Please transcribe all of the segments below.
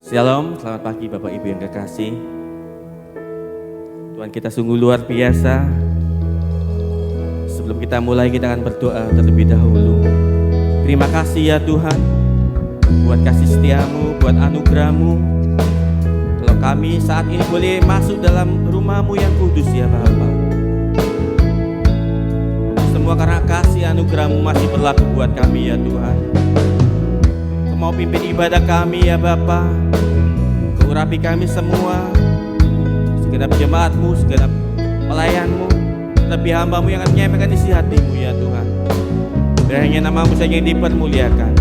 Shalom, selamat pagi Bapak Ibu yang kekasih. Tuhan kita sungguh luar biasa. Sebelum kita mulai kita akan berdoa terlebih dahulu. Terima kasih ya Tuhan, buat kasih setiamu, buat anugerahmu. Kalau kami saat ini boleh masuk dalam rumahmu yang kudus ya Bapa. Semua karena kasih anugerahmu masih berlaku buat kami ya Tuhan. Mau pimpin ibadah kami ya Bapa, urapi kami semua, segenap jemaatmu, segenap pelayanmu, lebih hambamu yang akan menyampaikan isi hatimu ya Tuhan. Biar hanya namamu saja yang dipermuliakan,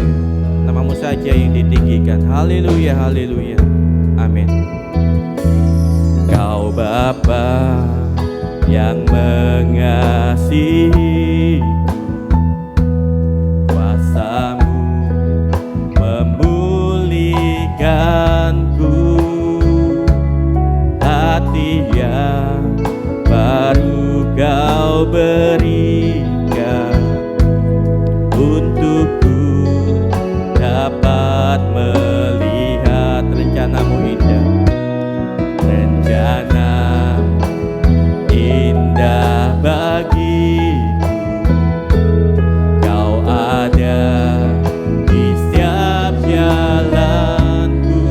namamu saja yang ditinggikan. Haleluya, haleluya, amin. Kau Bapa yang mengasihi, kuasamu memulihkanku, hati yang baru kau berikan untukku dapat melihat rencanamu indah, rencana indah bagiku. Kau ada di setiap jalanku,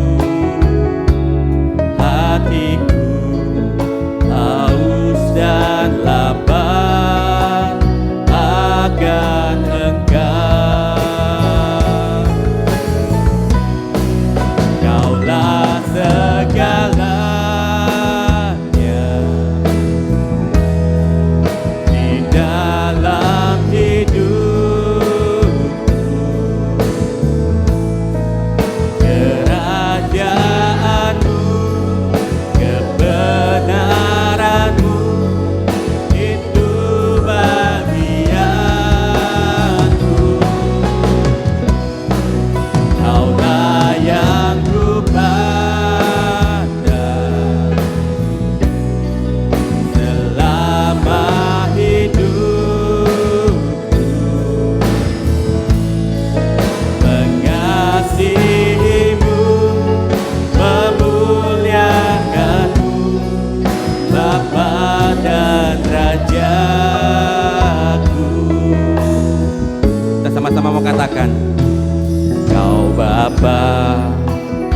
hatiku haus dan lapar akan Engkau. Kaulah segalanya di dalam hidupku, kerajaanmu, kebenaranmu itu bagianku. Kaulah yang kupandang selama hidupku, mengasihimu, memuliakanmu, Bapa dan Rajaku. Kita sama-sama mau katakan, Kau Bapa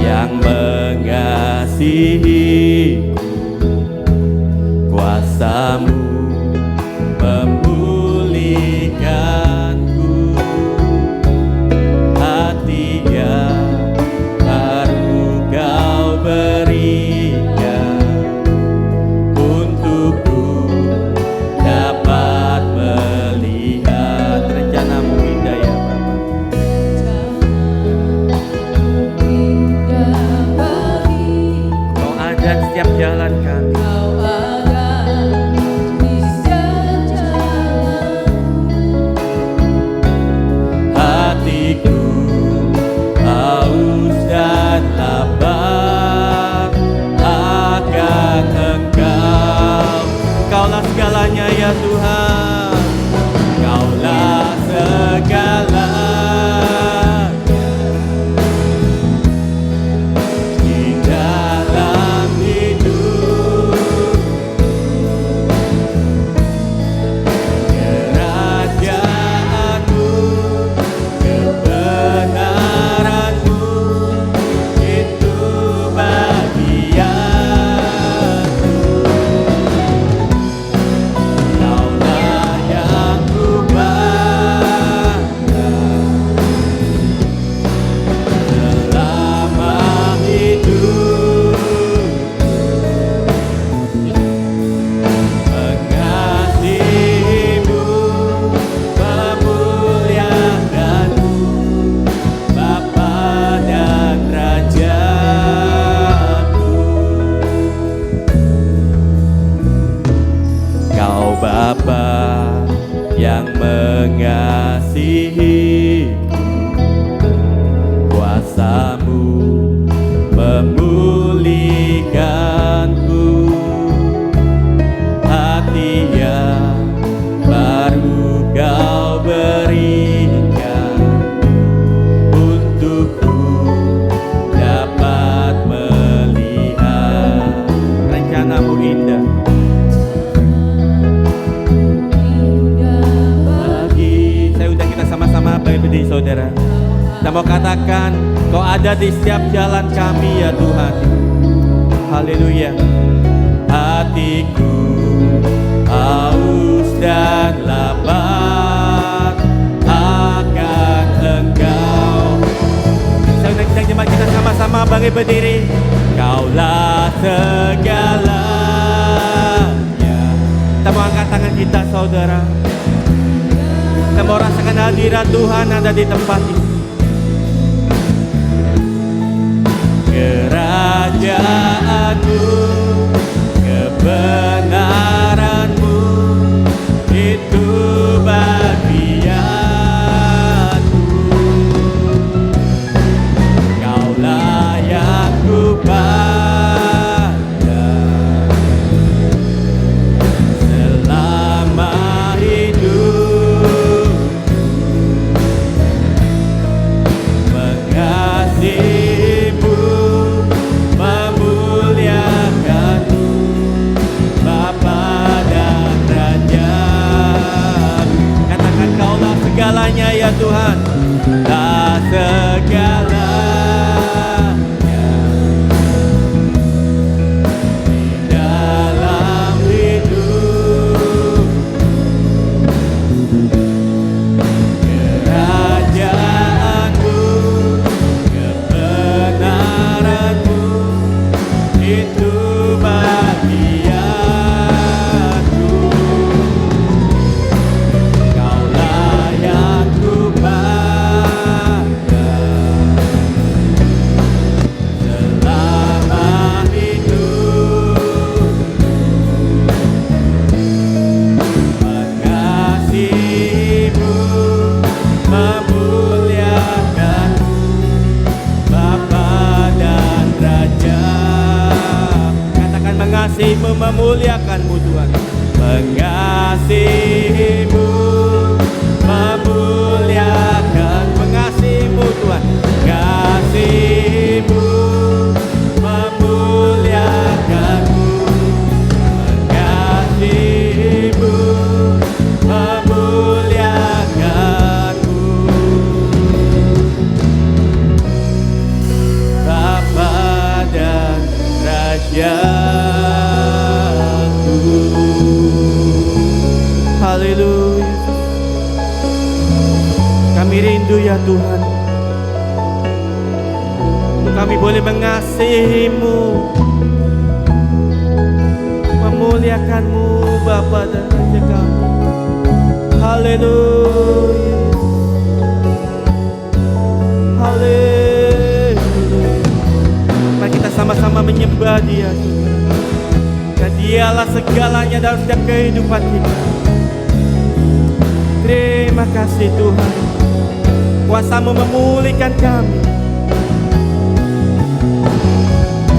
yang mengasihi, kuasamu memulihkanku, hati yang baru kau berikan untukku dapat melihat rencanamu indah ya Bapa. Kau ada di setiap ada di setiap jalan kami ya Tuhan. Haleluya. Hatiku haus dan lapar akan Engkau. Sedang jemaat kita sama-sama bangkit berdiri. Kaulah segalanya. Kita mau angkat tangan kita saudara. Kita mau rasakan hadirat Tuhan ada di tempat ini. Kerajaanmu, kebenaranmu, itu bagianku. Kaulah yang kupandang selama hidup, mengasihimu, memuliakanmu, Bapa dan Raja. Katakan kaulah segalanya ya Tuhan. Tak segalanya di dalam hidup. Kerajaanmu, kebenaranmu, itu bagianku. Kaulah yang kupandang selama hidup, mengasihimu, memuliakanmu, Bapa dan Raja. Katakan mengasihimu, memuliakanmu Tuhan. Mengasihimu, memuliakan, mengasihimu Tuhan. Mengasihimu, memuliakanmu, mengasihimu, memuliakanmu, Bapa dan Rajaku. Haleluya. Kami rindu ya Tuhan, untuk kami boleh mengasihimu, memuliakanmu, Bapa dan Raja kami. Haleluya. Haleluya. Mari kita sama-sama menyembah Dia Tuhan. Dan Dialah segalanya dalam setiap kehidupan kita. Terima kasih Tuhan, kuasa-Mu memulihkan kami.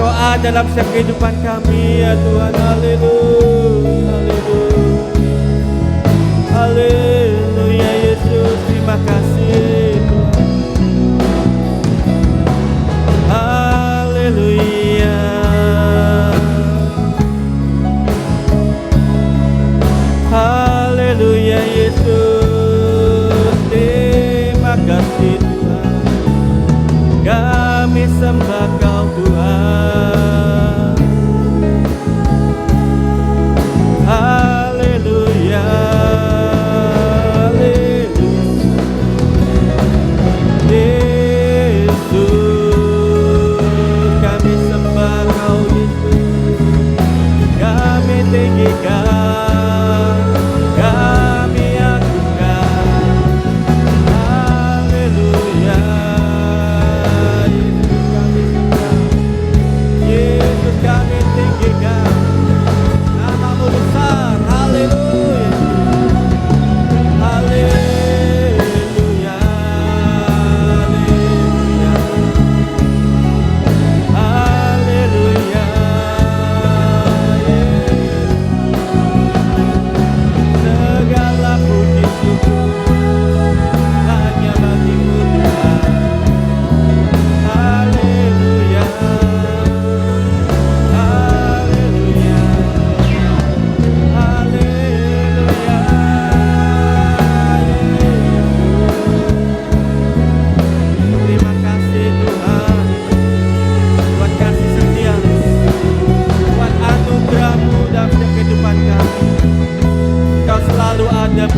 Kau ada dalam setiap kehidupan kami ya Tuhan. Haleluya. Haleluya. Haleluya Yesus, terima kasih Tuhan. Haleluya. Haleluya Yesus, terima kasih Tuhan. Kami sembah Kau Tuhan. Haleluya. Yesus, kami sembah Kau Yesus. Kami tinggikan, kami agungkan. Haleluya. Yesus, kami sembah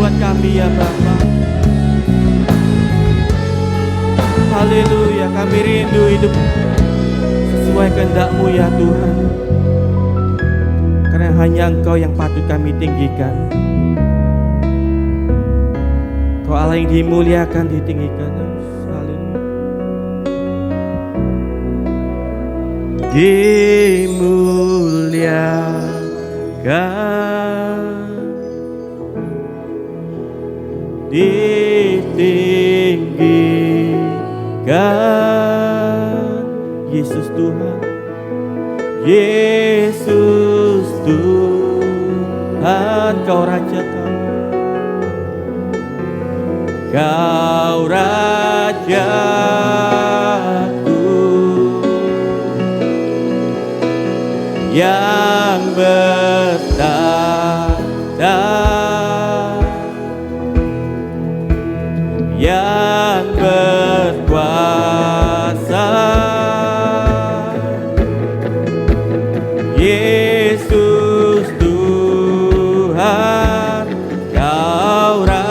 buat kami ya Bapa. Haleluya, kami rindu hidup sesuai kehendak-Mu ya Tuhan. Karena hanya Engkau yang patut kami tinggikan. Kau Allah yang dimuliakan, ditinggikan. Dimuliakan, ditinggikan, Yesus Tuhan, Yesus Tuhan, Kau Raja kami, Kau Rajaku yang bertanda, yang berkuasa, Yesus Tuhan, Kau Rajaku.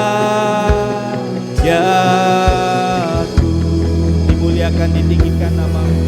Dimuliakan, ditinggikan nama-Mu.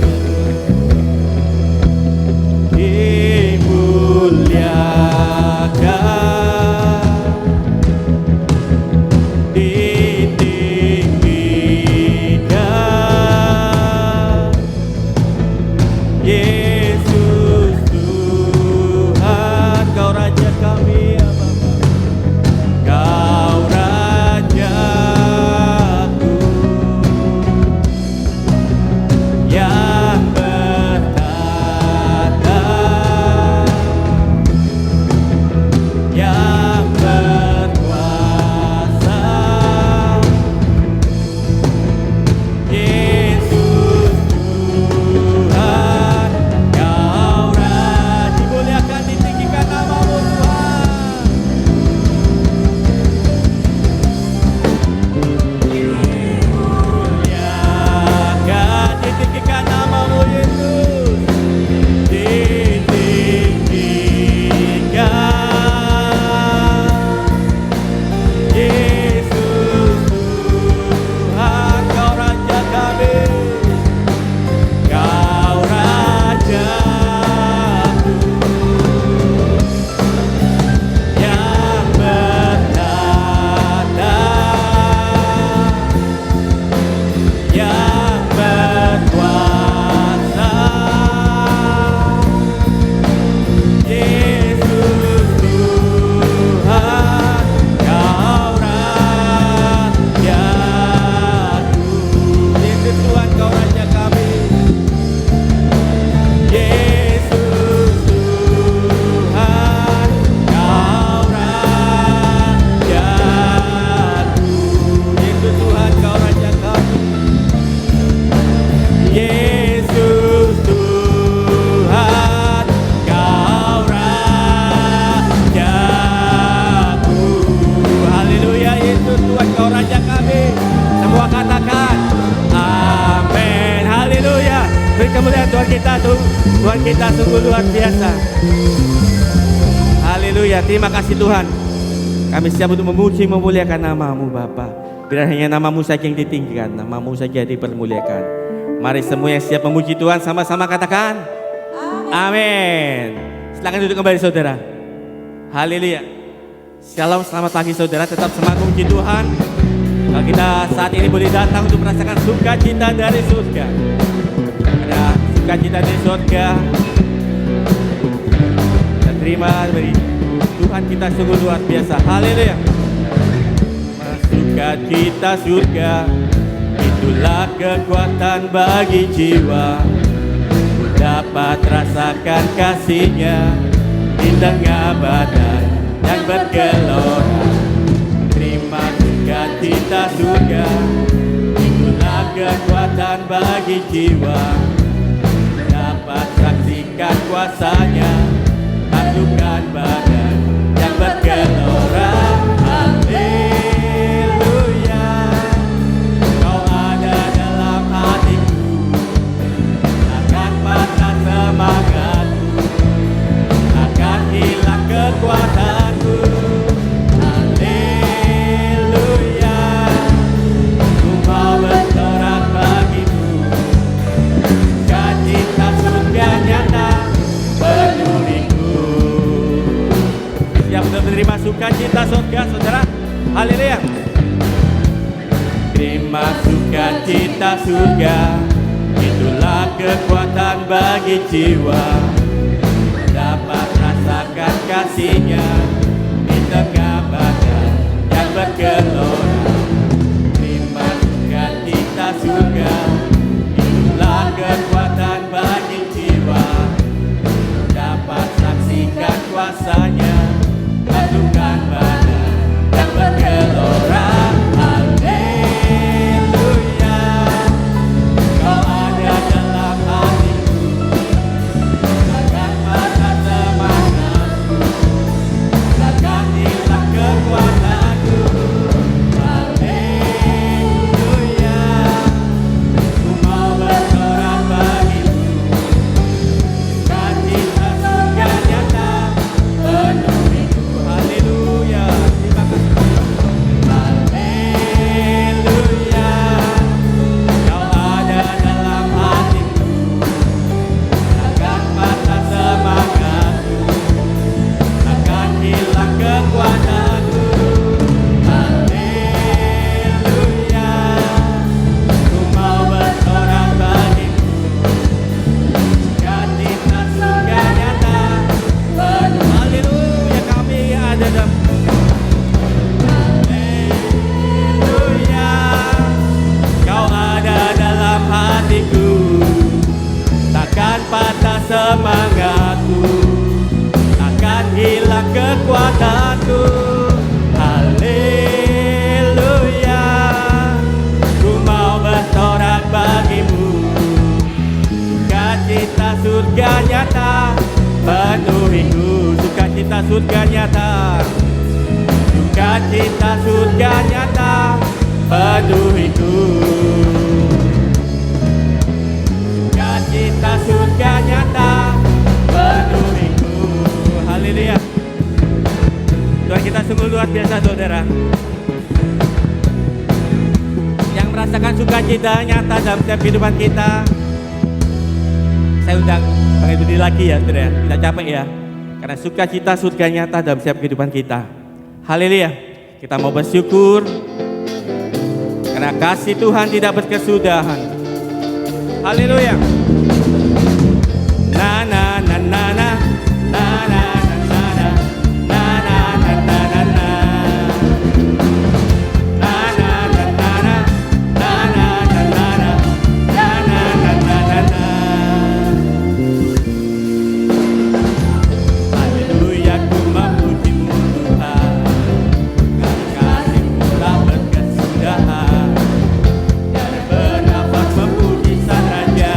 Tuhan kita sungguh luar biasa. Haleluya, terima kasih Tuhan. Kami siap untuk memuji memuliakan nama-Mu Bapa. Biar hanya nama-Mu saja yang ditinggikan, nama-Mu saja dipermuliakan. Mari semua yang siap memuji Tuhan sama-sama katakan amin. Silakan duduk kembali saudara. Haleluya. Shalom, selamat pagi saudara. Tetap semangat memuji Tuhan. Kalau kita saat ini boleh datang untuk merasakan sukacita dari surga. Ada sukacita dari surga. Dan terima dari Tuhan kita sungguh luar biasa. Haleluya. Sukacita surga, itulah kekuatan bagi jiwa. Dapat rasakan kasih-Nya di tengah badai yang bergelora. Terima sukacita surga, itulah kekuatan bagi jiwa. Dapat saksikan kuasa-Nya, taklukan badai yang bergelora. Haleluya, Kau ada dalam hatiku, takkan patah semangatku, takkan hilang kekuatanku. Haleluya, sukacita surga, saudara. Haleluya. Terima sukacita surga, itulah kekuatan bagi jiwa. Dapat rasakan kasihnya di tengah badan yang bergelora. Terima sukacita surga, itulah kekuatan bagi jiwa. Dapat saksikan kuasanya, lakukan badan yang bergelora. Haleluya, kau ada dalam hatiku, takkan patah semangatku, takkan hilang kekuatanku. Haleluya, ku mau bersorak bagimu, sukacita surga nyata penuhiku. Haleluya, terima kasih. Haleluya, kau ada dalam hatiku, takkan patah semangatku, takkan hilang kekuatanku. Haleluya, ku mau bersorak bagimu, sukacita surga nyata penuh. Haleluya, kami ada dalam. Haleluya, kau ada dalam hatiku, takkan patah semangatku, takkan hilang kekuatanku. Haleluya, ku mau bersorak bagimu, sukacita surga nyata penuhiku. Sukacita surga nyata, sukacita surga nyata penuhiku. Sukacita surga nyata penuhiku. Haleluya. Tuhan kita sungguh luar biasa, saudara. Yang merasakan sukacita nyata dalam setiap kehidupan kita, saya undang Bang Edudi lagi ya, saudara. Tidak capek ya, karena sukacita surga nyata dalam setiap kehidupan kita. Haleluya. Kita mau bersyukur karena kasih Tuhan tidak berkesudahan. Haleluya. Na na na na na na na na na na na na na na na. Na na na na na na na na na na na na na na. Haleluya, ku memujimu Tuhan, karena kasih-Mu tak berkesudahan. Tiada bernafas memuji Sang Raja,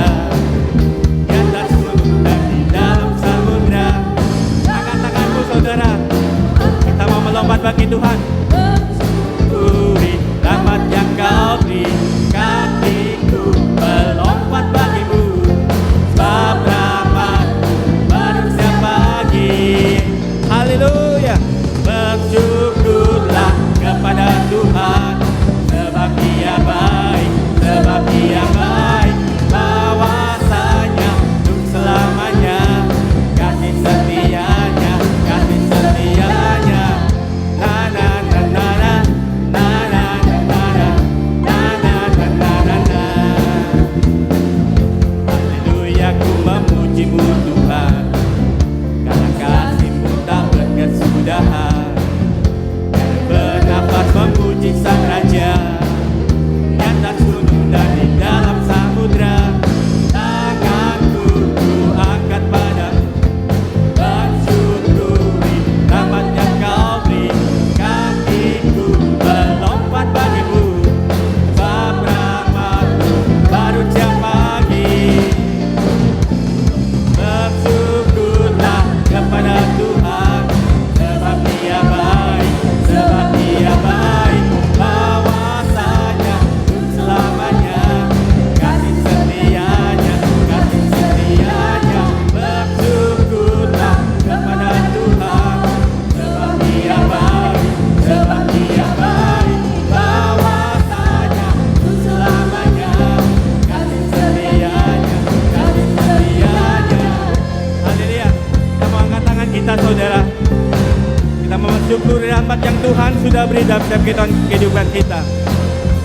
Tuhan sudah beri dalam setiap kehidupan kita.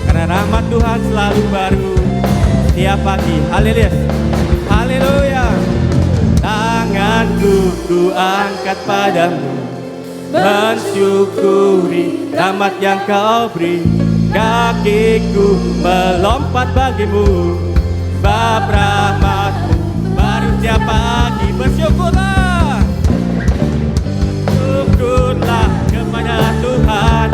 Karena rahmat Tuhan selalu baru setiap pagi. Haleluya. Haleluya. Tanganku ku angkat padamu, mensyukuri rahmat yang kau beri. Kakiku melompat bagimu, sebab rahmatmu baru setiap pagi. Bersyukurlah, syukurlah kepada Tuhan,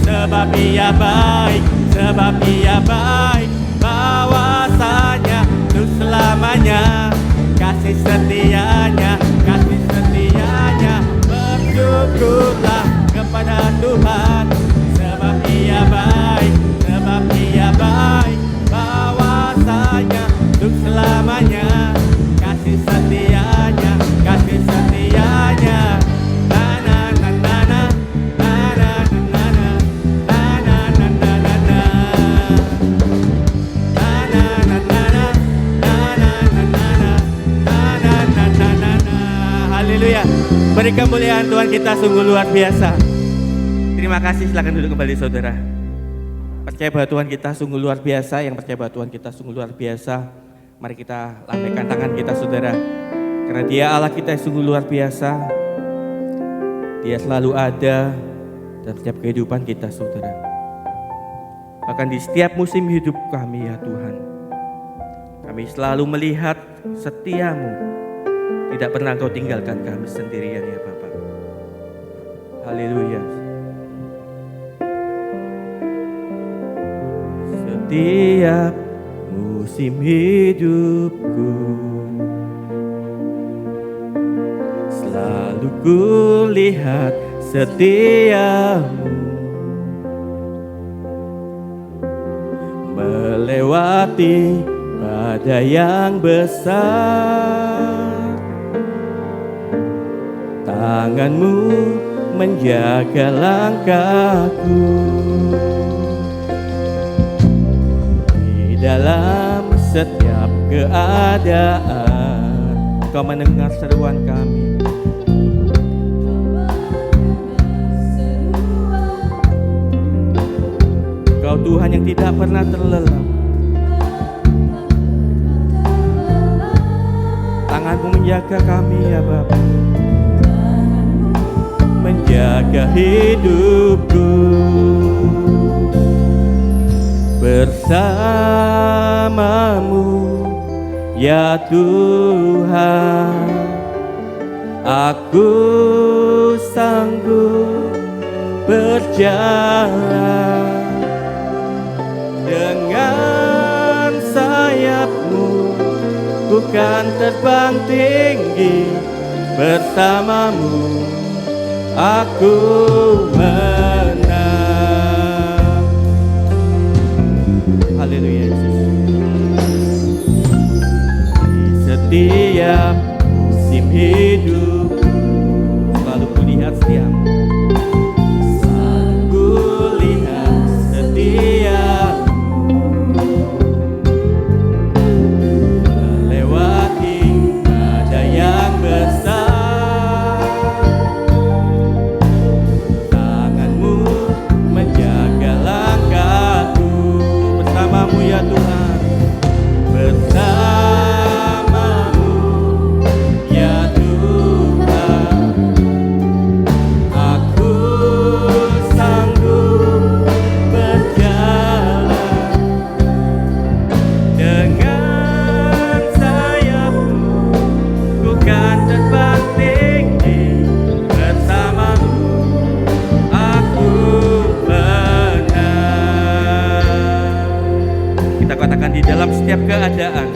sebab Ia baik, sebab Ia baik. Bahwasanya untuk selamanya, kasih setianya, kasih setianya. Bersyukurlah kepada Tuhan, sebab Ia baik, sebab Ia baik. Bahwasanya untuk selamanya, kasih setianya, kasih setianya. Na na na na na, na na na na, na na na na na na, na na na na na, na na na na na, na na na na na. Haleluya. Beri kemuliaan Tuhan kita sungguh luar biasa. Terima kasih, silakan duduk kembali saudara. Percaya bahwa Tuhan kita sungguh luar biasa. Yang percaya bahwa Tuhan kita sungguh luar biasa, mari kita lambaikan tangan kita saudara. Karena Dia Allah kita yang sungguh luar biasa. Dia selalu ada dalam setiap kehidupan kita saudara. Bahkan di setiap musim hidup kami ya Tuhan, kami selalu melihat setiamu. Tidak pernah Kau tinggalkan kami sendirian ya Bapa. Haleluya. Setiap musim hidupku selalu kulihat setiamu, melewati badai yang besar. Tanganmu menjaga langkahku. Di dalam setiap keadaan, Kau mendengar seruan kami. Kau Tuhan yang tidak pernah terlelap. Tanganmu menjaga kami ya Bapa, menjaga hidupku. Bersamamu ya Tuhan, aku sanggup berjalan. Dengan sayap-Mu ku kan terbang tinggi, bersamamu aku menang. Haleluya Yesus. Di setiap musim hidup selalu kulihat setiamu, selalu kulihat setiamu, melewati badai yang besar. Tanganmu menjaga langkahku. Bersamamu ya Tuhan, bersamamu ya Tuhan, aku sanggup berjalan. Dengan sayap-Mu ku kan terbang tinggi, bersamamu aku menang. Kita katakan di dalam setiap keadaan,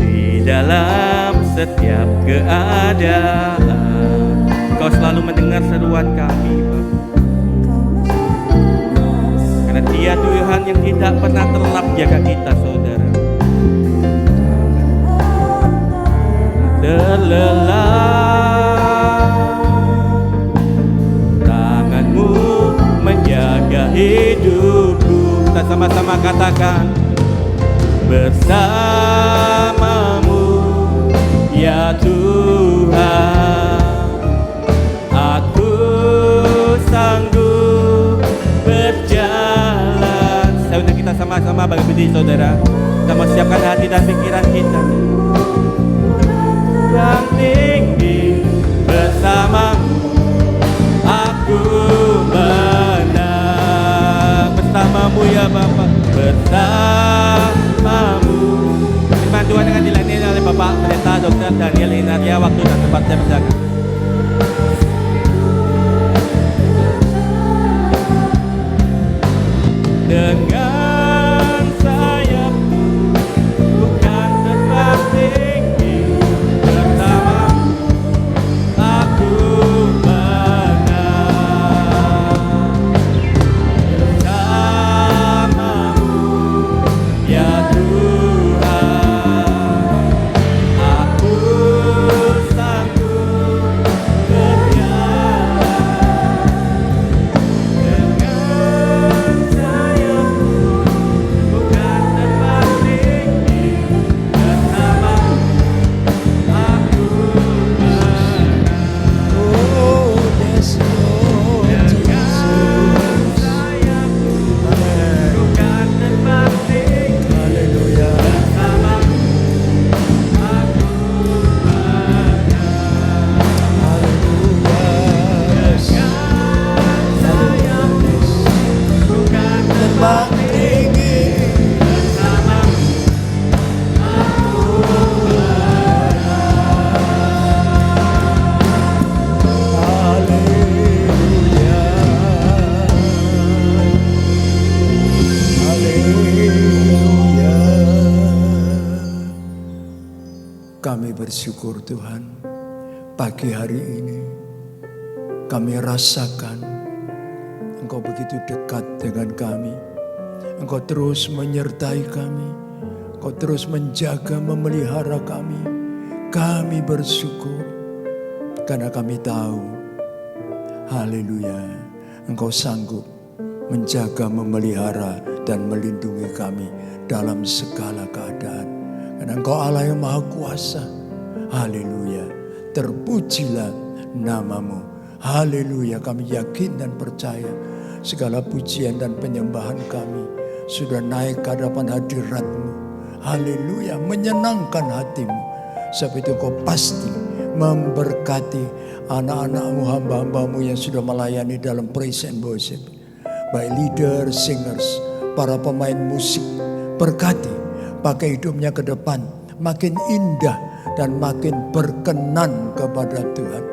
di dalam setiap keadaan, Kau selalu mendengar seruan kami Bapa. Karena Dia Tuhan yang tidak pernah terlelap jaga kita saudara. Terlelap, tanganmu menjaga hidupku. Kita sama-sama katakan, bersamamu ya Tuhan, aku sudi saudara. Kita mau siapkan hati dan pikiran kita. Yang tinggi bersamamu, aku menang bersamamu ya Bapa, bersamamu. Firman Tuhan akan dilayani oleh Bapak Pendeta Dr. Daniel Inaria. Waktu dan tempatnya berjaga. Dengan sayapmu bukan terbang tinggi, bersamamu aku menang. Bersamamu ya Tuhan, aku sanggup berjalan. Dengan sayapmu bukan terbang tinggi, bersamamu aku menang. Oh, yes, Lord Dengan sayapmu bukan terbang tinggi, Haleluya. bersamamu aku menang. Haleluya. Dengan sayapmu bukan terbang tinggi, bersamamu Haleluya. Haleluya. Kami bersyukur Tuhan, pagi hari ini kami rasakan Engkau begitu dekat dengan kami. Engkau terus menyertai kami. Engkau terus menjaga, memelihara kami. Kami bersyukur karena kami tahu, haleluya, Engkau sanggup menjaga, memelihara, dan melindungi kami dalam segala keadaan. Karena Engkau Allah yang Maha Kuasa. Haleluya. Terpujilah namamu. Haleluya. Kami yakin dan percaya segala pujian dan penyembahan kami sudah naik ke hadapan hadirat-Mu. Haleluya. Menyenangkan hatimu. Sebab itu Engkau pasti memberkati anak-anak-Mu, hamba-hamba-Mu yang sudah melayani dalam praise and worship. Baik leader, singers, para pemain musik. Berkati, pakai hidupnya ke depan. Makin indah dan makin berkenan kepada Tuhan.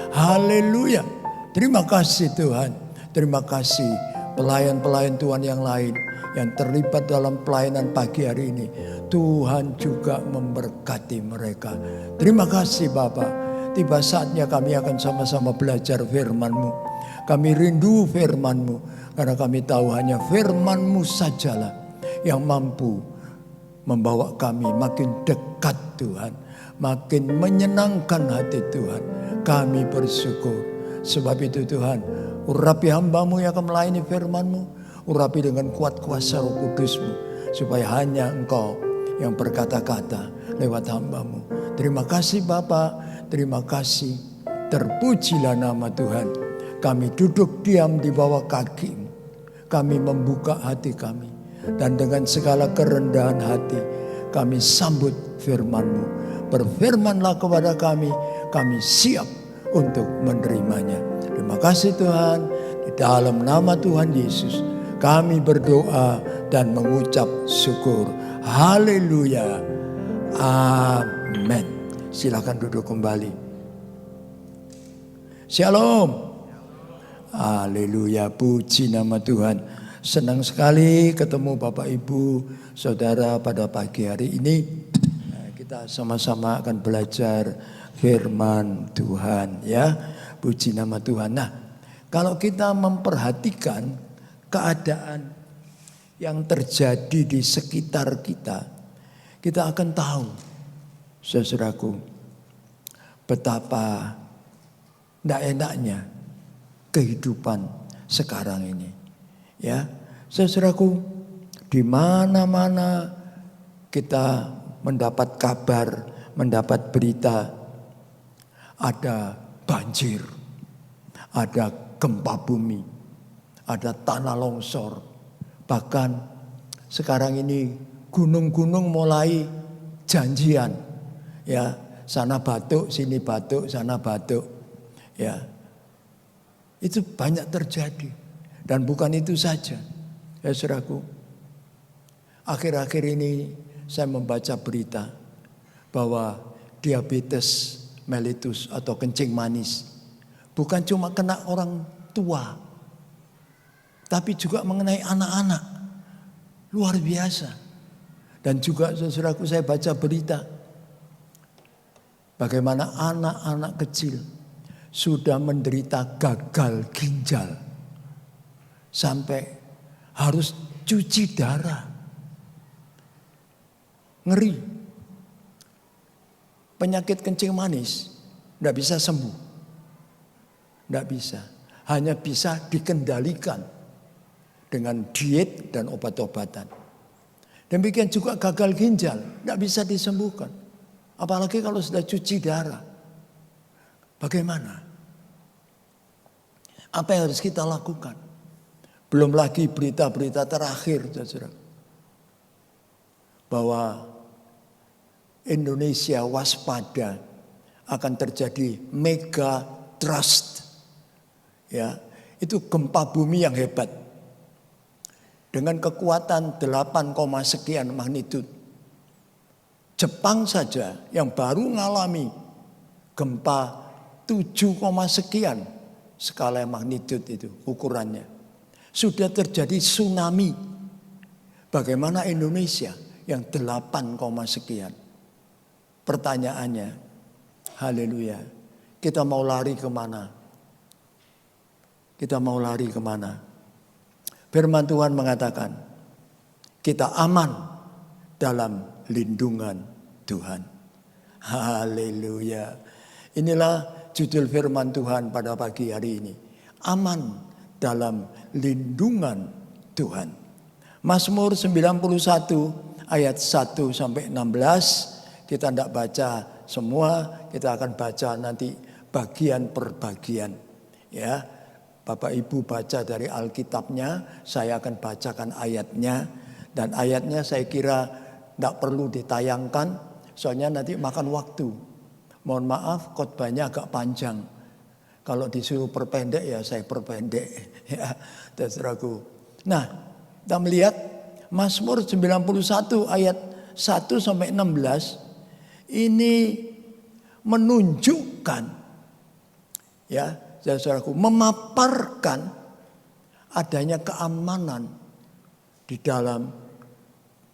Haleluya. Terima kasih Tuhan. Terima kasih pelayan-pelayan Tuhan yang lain yang terlibat dalam pelayanan pagi hari ini. Tuhan juga memberkati mereka. Terima kasih Bapak. Tiba saatnya kami akan sama-sama belajar firman-Mu. Kami rindu firman-Mu. Karena kami tahu hanya firman-Mu sajalah yang mampu membawa kami makin dekat Tuhan. Makin menyenangkan hati Tuhan. Kami bersyukur. Sebab itu Tuhan, urapi hamba-Mu yang akan melayani firman-Mu. Urapi dengan kuat kuasa Roh Kudus-Mu. Supaya hanya Engkau yang berkata-kata lewat hamba-Mu. Terima kasih Bapa, terima kasih. Terpujilah nama Tuhan. Kami duduk diam di bawah kaki-Mu. Kami membuka hati kami. Dan dengan segala kerendahan hati kami sambut firman-Mu. Berfirmanlah kepada kami siap untuk menerimanya. Terima kasih Tuhan. Di dalam nama Tuhan Yesus kami berdoa dan mengucap syukur. Haleluya. Amin. Silakan duduk kembali. Shalom. Haleluya. Puji nama Tuhan. Senang sekali ketemu Bapak Ibu Saudara pada pagi hari ini. Kita sama-sama akan belajar firman Tuhan ya. Puji nama Tuhan. Nah, kalau kita memperhatikan keadaan yang terjadi di sekitar kita, kita akan tahu, saudaraku, betapa tidak enaknya kehidupan sekarang ini. Ya, saudaraku, di mana-mana kita mendapat kabar, mendapat berita, ada banjir, ada gempa bumi, ada tanah longsor, bahkan Sekarang ini gunung-gunung mulai janjian. Ya, sana batuk, sini batuk, sana batuk. Ya. Itu banyak terjadi. Dan bukan itu saja. Ya, saudaraku. Akhir-akhir ini saya membaca berita bahwa diabetes mellitus atau kencing manis bukan cuma kena orang tua, tapi juga mengenai anak-anak. Luar biasa. Dan juga saudaraku, saya baca berita bagaimana anak-anak kecil sudah menderita gagal ginjal sampai harus cuci darah. Ngeri. Penyakit kencing manis tidak bisa sembuh. Tidak bisa. Hanya bisa dikendalikan dengan diet dan obat-obatan. Demikian juga gagal ginjal. Tidak bisa disembuhkan. Apalagi kalau sudah cuci darah. Bagaimana? Apa yang harus kita lakukan? Belum lagi berita-berita terakhir, saudara, bahwa Indonesia waspada akan terjadi mega trust. Ya, itu gempa bumi yang hebat. Dengan kekuatan 8, sekian magnitudo. Jepang saja yang baru mengalami gempa 7, sekian skala magnitudo itu ukurannya. Sudah terjadi tsunami. Bagaimana Indonesia yang 8, sekian? Pertanyaannya, haleluya, kita mau lari kemana? Kita mau lari kemana? Firman Tuhan mengatakan, kita aman dalam lindungan Tuhan. Haleluya. Inilah judul firman Tuhan pada pagi hari ini. Aman dalam lindungan Tuhan. Mazmur 91 ayat 1 sampai 16. Kita tidak baca semua, kita akan baca nanti bagian per bagian. Ya, Bapak Ibu baca dari Alkitabnya, saya akan bacakan ayatnya. Dan ayatnya saya kira tidak perlu ditayangkan, soalnya nanti makan waktu. Mohon maaf, khotbahnya agak panjang. Kalau disuruh perpendek ya saya perpendek. Ya, terserahku. Nah, kita melihat Mazmur 91 ayat 1 sampai 16. Ini menunjukkan, ya, saudaraku, memaparkan adanya keamanan di dalam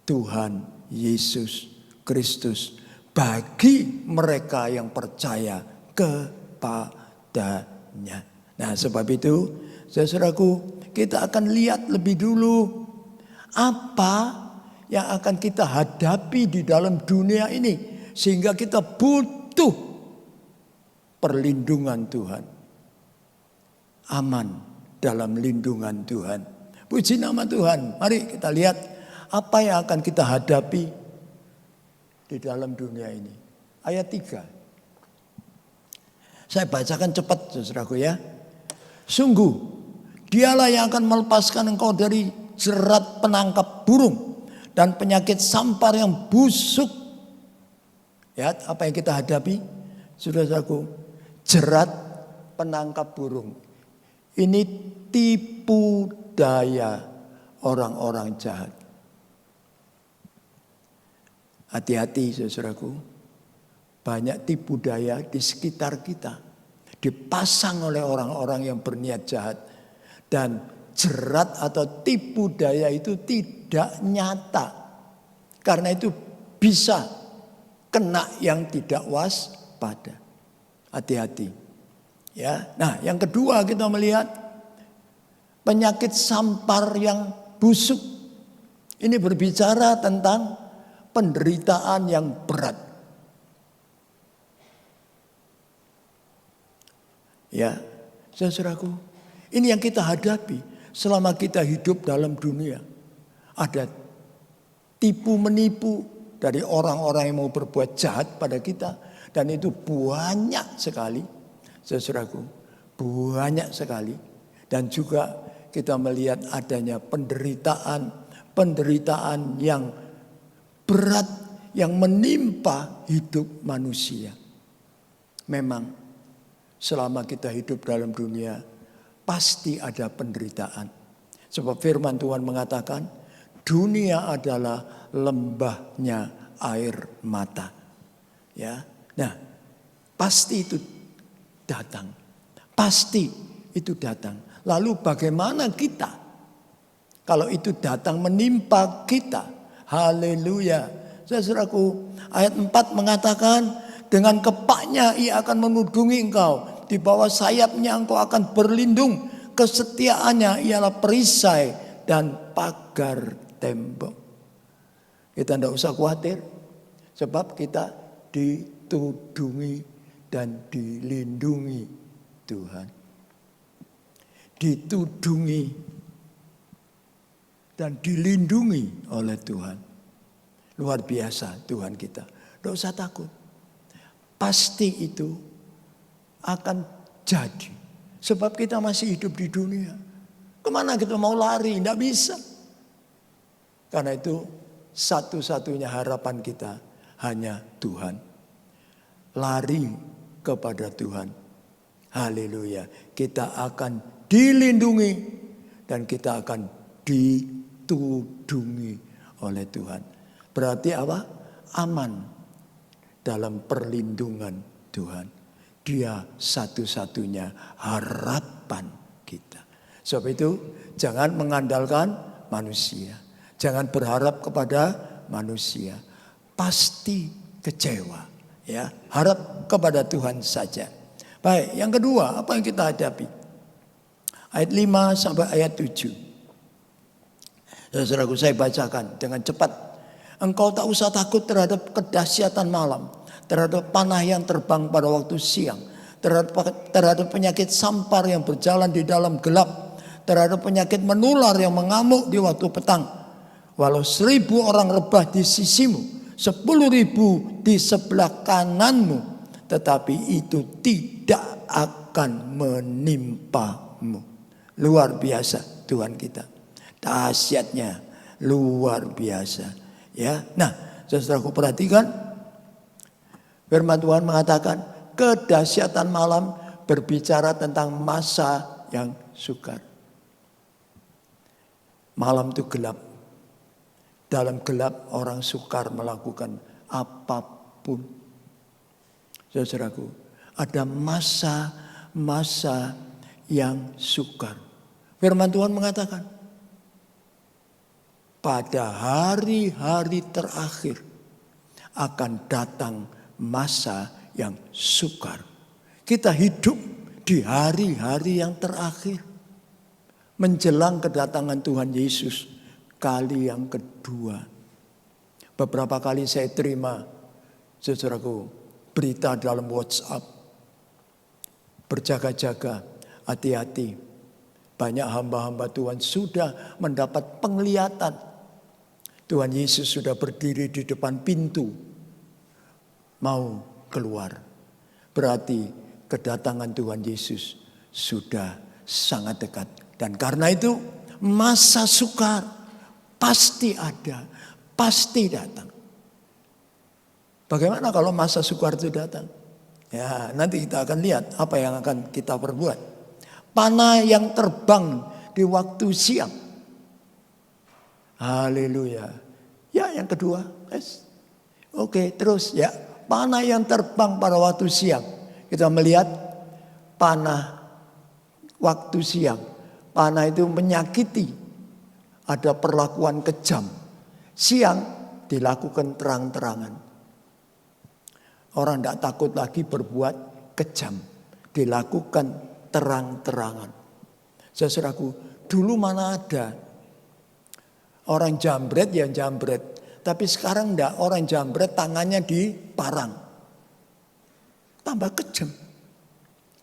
Tuhan Yesus Kristus bagi mereka yang percaya kepadanya. Nah, sebab itu, saudaraku, kita akan lihat lebih dulu apa yang akan kita hadapi di dalam dunia ini. Sehingga kita butuh perlindungan Tuhan. Aman dalam lindungan Tuhan. Puji nama Tuhan. Mari kita lihat apa yang akan kita hadapi di dalam dunia ini. Ayat 3. Saya bacakan cepat, saudaraku ya. Sungguh, dialah yang akan melepaskan engkau dari jerat penangkap burung dan penyakit sampar yang busuk. Ya, apa yang kita hadapi, saudaraku, jerat penangkap burung. Ini tipu daya orang-orang jahat. Hati-hati, saudaraku. Banyak tipu daya di sekitar kita. Dipasang oleh orang-orang yang berniat jahat. Dan jerat atau tipu daya itu tidak nyata. Karena itu bisa kena yang tidak waspada. Hati-hati. Ya. Nah, yang kedua kita melihat penyakit sampar yang busuk. Ini berbicara tentang penderitaan yang berat. Ya, saudaraku, ini yang kita hadapi selama kita hidup dalam dunia. Ada tipu menipu dari orang-orang yang mau berbuat jahat pada kita. Dan itu banyak sekali, saudaraku, banyak sekali. Dan juga kita melihat adanya penderitaan, penderitaan yang berat yang menimpa hidup manusia. Memang selama kita hidup dalam dunia pasti ada penderitaan. Sebab firman Tuhan mengatakan dunia adalah lembahnya air mata. Ya. Nah, pasti itu datang. Pasti itu datang. Lalu bagaimana kita kalau itu datang menimpa kita? Haleluya. Saudaraku, ayat 4 mengatakan dengan kepaknya ia akan menudungi engkau. Di bawah sayapnya engkau akan berlindung. Kesetiaannya ialah perisai dan pagar tembok. Kita tidak usah khawatir. Sebab kita ditudungi dan dilindungi Tuhan. Ditudungi dan dilindungi oleh Tuhan. Luar biasa Tuhan kita. Tidak usah takut. Pasti itu akan jadi. Sebab kita masih hidup di dunia. Kemana kita mau lari? Tidak bisa. Karena itu satu-satunya harapan kita hanya Tuhan. Lari kepada Tuhan. Haleluya. Kita akan dilindungi dan kita akan ditudungi oleh Tuhan. Berarti apa? Aman dalam perlindungan Tuhan. Dia satu-satunya harapan kita. Sebab itu jangan mengandalkan manusia. Jangan berharap kepada manusia. Pasti kecewa. Ya, harap kepada Tuhan saja. Baik, yang kedua apa yang kita hadapi? Ayat 5 sampai ayat 7. Saudaraku, saya bacakan dengan cepat. Engkau tak usah takut terhadap kedahsyatan malam, terhadap panah yang terbang pada waktu siang, terhadap penyakit sampar yang berjalan di dalam gelap, terhadap penyakit menular yang mengamuk di waktu petang. Walau 1.000 orang rebah di sisimu, 10.000 di sebelah kananmu, tetapi itu tidak akan menimpamu. Luar biasa Tuhan kita. Dahsyatnya luar biasa. Ya, nah, saudaraku perhatikan, firman Tuhan mengatakan kedahsyatan malam berbicara tentang masa yang sukar. Malam itu gelap. Dalam gelap orang sukar melakukan apapun. Saudaraku, ada masa-masa yang sukar. Firman Tuhan mengatakan, pada hari-hari terakhir akan datang masa yang sukar. Kita hidup di hari-hari yang terakhir. Menjelang kedatangan Tuhan Yesus kali yang kedua. Beberapa kali saya terima, saudaraku, berita dalam WhatsApp. Berjaga-jaga, hati-hati. Banyak hamba-hamba Tuhan sudah mendapat penglihatan. Tuhan Yesus sudah berdiri di depan pintu. Mau keluar. Berarti kedatangan Tuhan Yesus sudah sangat dekat. Dan karena itu masa sukar pasti ada. Pasti datang. Bagaimana kalau masa sukar itu datang? Ya, nanti kita akan lihat apa yang akan kita perbuat. Panah yang terbang di waktu siang. Haleluya. Ya, yang kedua. Oke, terus ya. Panah yang terbang pada waktu siang. Kita melihat panah waktu siang. Panah itu menyakiti. Ada perlakuan kejam. Siang dilakukan terang-terangan. Orang tidak takut lagi berbuat kejam. Dilakukan terang-terangan. Saudaraku, dulu mana ada orang jambret yang jambret. Tapi sekarang enggak, orang jambret tangannya diparang. Tambah kejam.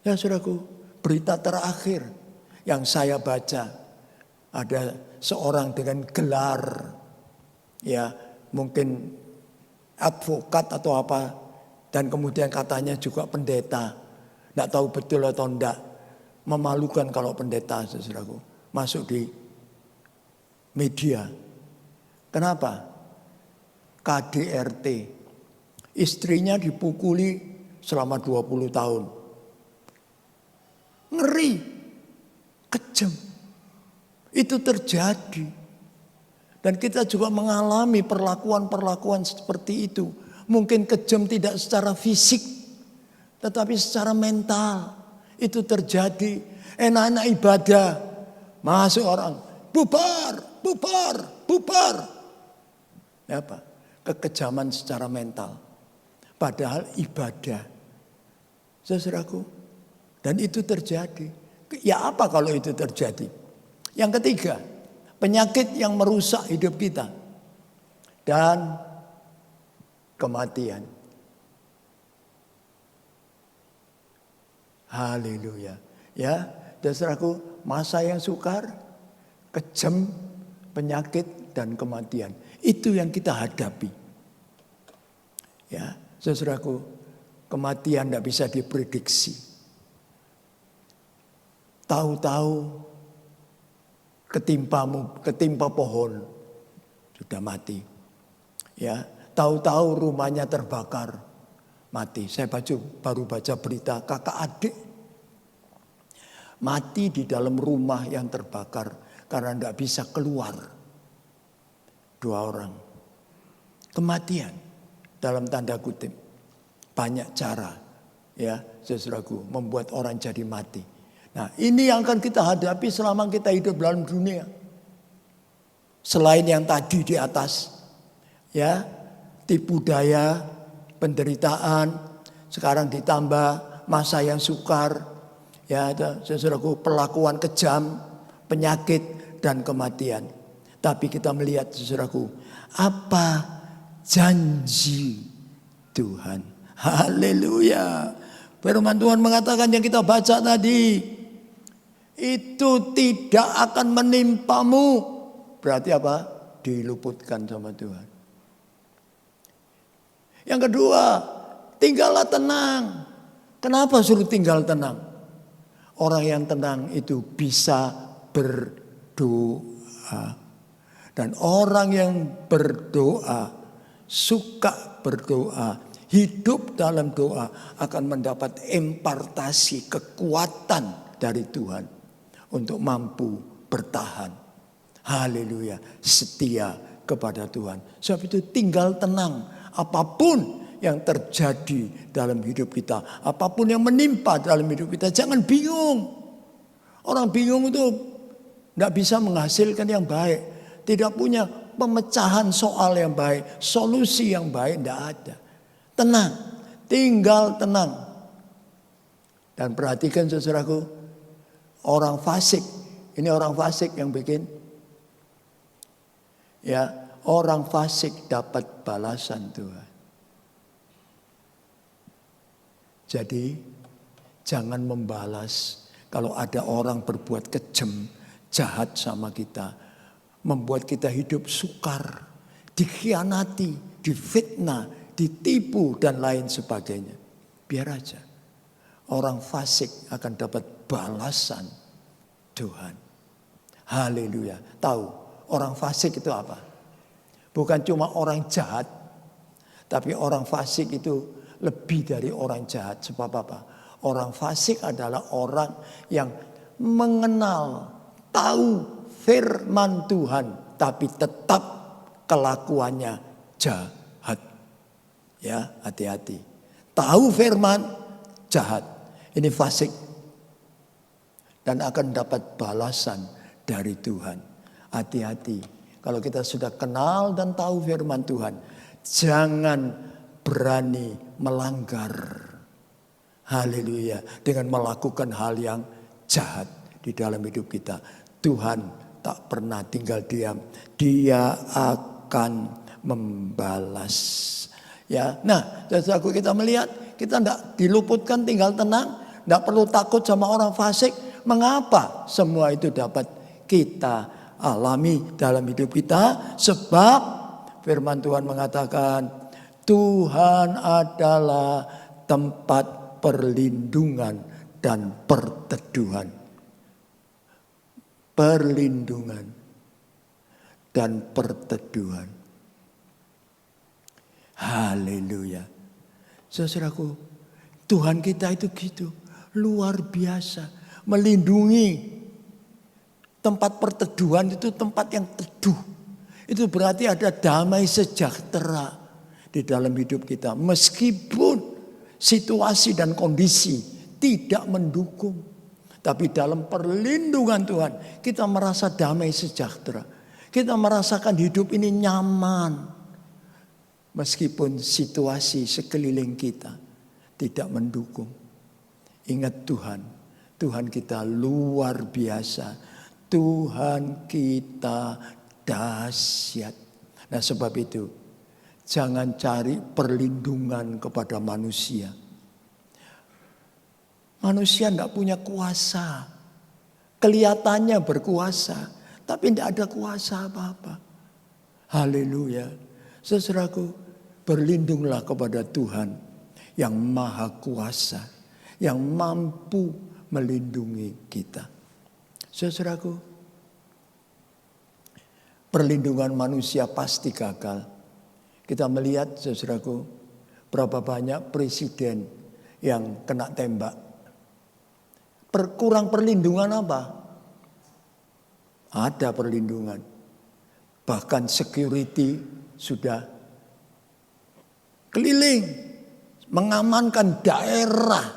Ya saudaraku, berita terakhir yang saya baca. Ada seorang dengan gelar. Ya mungkin advokat atau apa. Dan kemudian katanya juga pendeta. Enggak tahu betul atau enggak. Memalukan kalau pendeta saudaraku. Masuk di media. Kenapa? KDRT. Istrinya dipukuli selama 20 tahun. Ngeri. Kejam. Itu terjadi. Dan kita juga mengalami perlakuan-perlakuan seperti itu. Mungkin kejam tidak secara fisik, tetapi secara mental. Itu terjadi. Enak-enak ibadah. Masuk orang. Bubar, bubar, bubar. Apa? Kekejaman secara mental. Padahal ibadah. Saudaraku. Dan itu terjadi. Ya apa kalau itu terjadi? Yang ketiga, penyakit yang merusak hidup kita. Dan kematian. Haleluya. Ya, saudaraku, masa yang sukar, kejam, penyakit, dan kematian. Itu yang kita hadapi. Ya, saudaraku, kematian tidak bisa diprediksi. Tahu-tahu ketimpa pohon, sudah mati. Ya, tahu-tahu rumahnya terbakar, mati. Saya baru baca berita kakak adik mati di dalam rumah yang terbakar karena tidak bisa keluar. 2 orang. Kematian dalam tanda kutip. Banyak cara, ya, saudaraku, membuat orang jadi mati. Nah, ini yang akan kita hadapi selama kita hidup dalam dunia. Selain yang tadi di atas, ya, tipu daya, penderitaan, sekarang ditambah masa yang sukar, ya, saudaraku, perlakuan kejam, penyakit, dan kematian. Tapi kita melihat, saudaraku, apa janji Tuhan. Haleluya. Firman Tuhan mengatakan yang kita baca tadi, itu tidak akan menimpamu. Berarti apa? Diluputkan sama Tuhan. Yang kedua, tinggallah tenang. Kenapa suruh tinggal tenang? Orang yang tenang itu bisa berdoa. Dan orang yang berdoa, suka berdoa, hidup dalam doa akan mendapat impartasi kekuatan dari Tuhan untuk mampu bertahan. Haleluya, setia kepada Tuhan. Sebab itu tinggal tenang. Apapun yang terjadi dalam hidup kita, apapun yang menimpa dalam hidup kita, jangan bingung. Orang bingung itu tidak bisa menghasilkan yang baik. Tidak punya pemecahan soal yang baik, solusi yang baik, tidak ada. Tenang, tinggal tenang. Dan perhatikan saudaraku, orang fasik, ini orang fasik yang bikin. Ya, orang fasik dapat balasan Tuhan. Jadi jangan membalas kalau ada orang berbuat kejam, jahat sama kita, membuat kita hidup sukar, dikhianati, difitnah, ditipu dan lain sebagainya. Biar aja. Orang fasik akan dapat balasan Tuhan. Haleluya. Tahu orang fasik itu apa? Bukan cuma orang jahat, tapi orang fasik itu lebih dari orang jahat. Sebab apa? Orang fasik adalah orang yang mengenal, tahu firman Tuhan, tapi tetap kelakuannya jahat. Ya, hati-hati. Tahu firman, jahat. Ini fasik. Dan akan dapat balasan dari Tuhan. Hati-hati. Kalau kita sudah kenal dan tahu firman Tuhan, jangan berani melanggar. Haleluya. Dengan melakukan hal yang jahat di dalam hidup kita. Tuhan tak pernah tinggal diam. Dia akan membalas. Ya, nah, saudaraku, kita melihat kita tidak diluputkan, tinggal tenang, tidak perlu takut sama orang fasik. Mengapa semua itu dapat kita alami dalam hidup kita? Sebab firman Tuhan mengatakan Tuhan adalah tempat perlindungan dan perteduhan. Perlindungan dan perteduhan. Haleluya. Saudaraku, Tuhan kita itu gitu, luar biasa, melindungi. Tempat perteduhan itu tempat yang teduh. Itu berarti ada damai sejahtera di dalam hidup kita. Meskipun situasi dan kondisi tidak mendukung. Tapi dalam perlindungan Tuhan kita merasa damai sejahtera. Kita merasakan hidup ini nyaman. Meskipun situasi sekeliling kita tidak mendukung. Ingat Tuhan. Tuhan kita luar biasa. Tuhan kita dahsyat. Nah sebab itu jangan cari perlindungan kepada manusia. Manusia tidak punya kuasa. Kelihatannya berkuasa. Tapi tidak ada kuasa apa-apa. Haleluya. Saudaraku, berlindunglah kepada Tuhan yang maha kuasa. Yang mampu melindungi kita. Saudaraku, perlindungan manusia pasti gagal. Kita melihat, saudaraku, berapa banyak presiden yang kena tembak. Kurang perlindungan apa? Ada perlindungan. Bahkan security sudah keliling, mengamankan daerah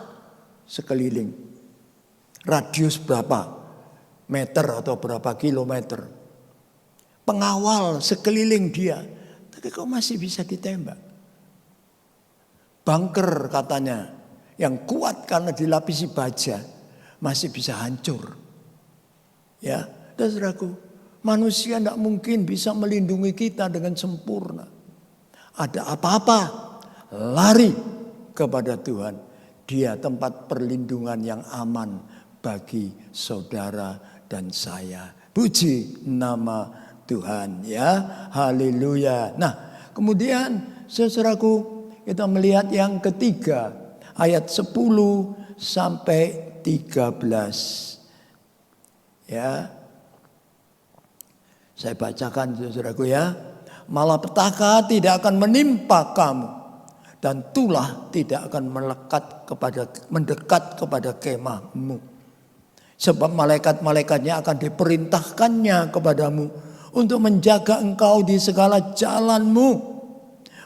sekeliling. Radius berapa meter atau berapa kilometer. Pengawal sekeliling dia. Tapi kok masih bisa ditembak? Bunker katanya yang kuat karena dilapisi baja masih bisa hancur. Ya, saudaraku, manusia tidak mungkin bisa melindungi kita dengan sempurna. Ada apa-apa, lari kepada Tuhan. Dia tempat perlindungan yang aman bagi saudara dan saya. Puji nama Tuhan ya. Haleluya. Nah, kemudian saudaraku, kita melihat yang ketiga, ayat 10 sampai 13. Ya. Saya bacakan saudaraku ya. Malapetaka tidak akan menimpa kamu dan tulah tidak akan mendekat kepada kemahmu. Sebab malaikat-malaikatnya akan diperintahkannya kepadamu untuk menjaga engkau di segala jalanmu.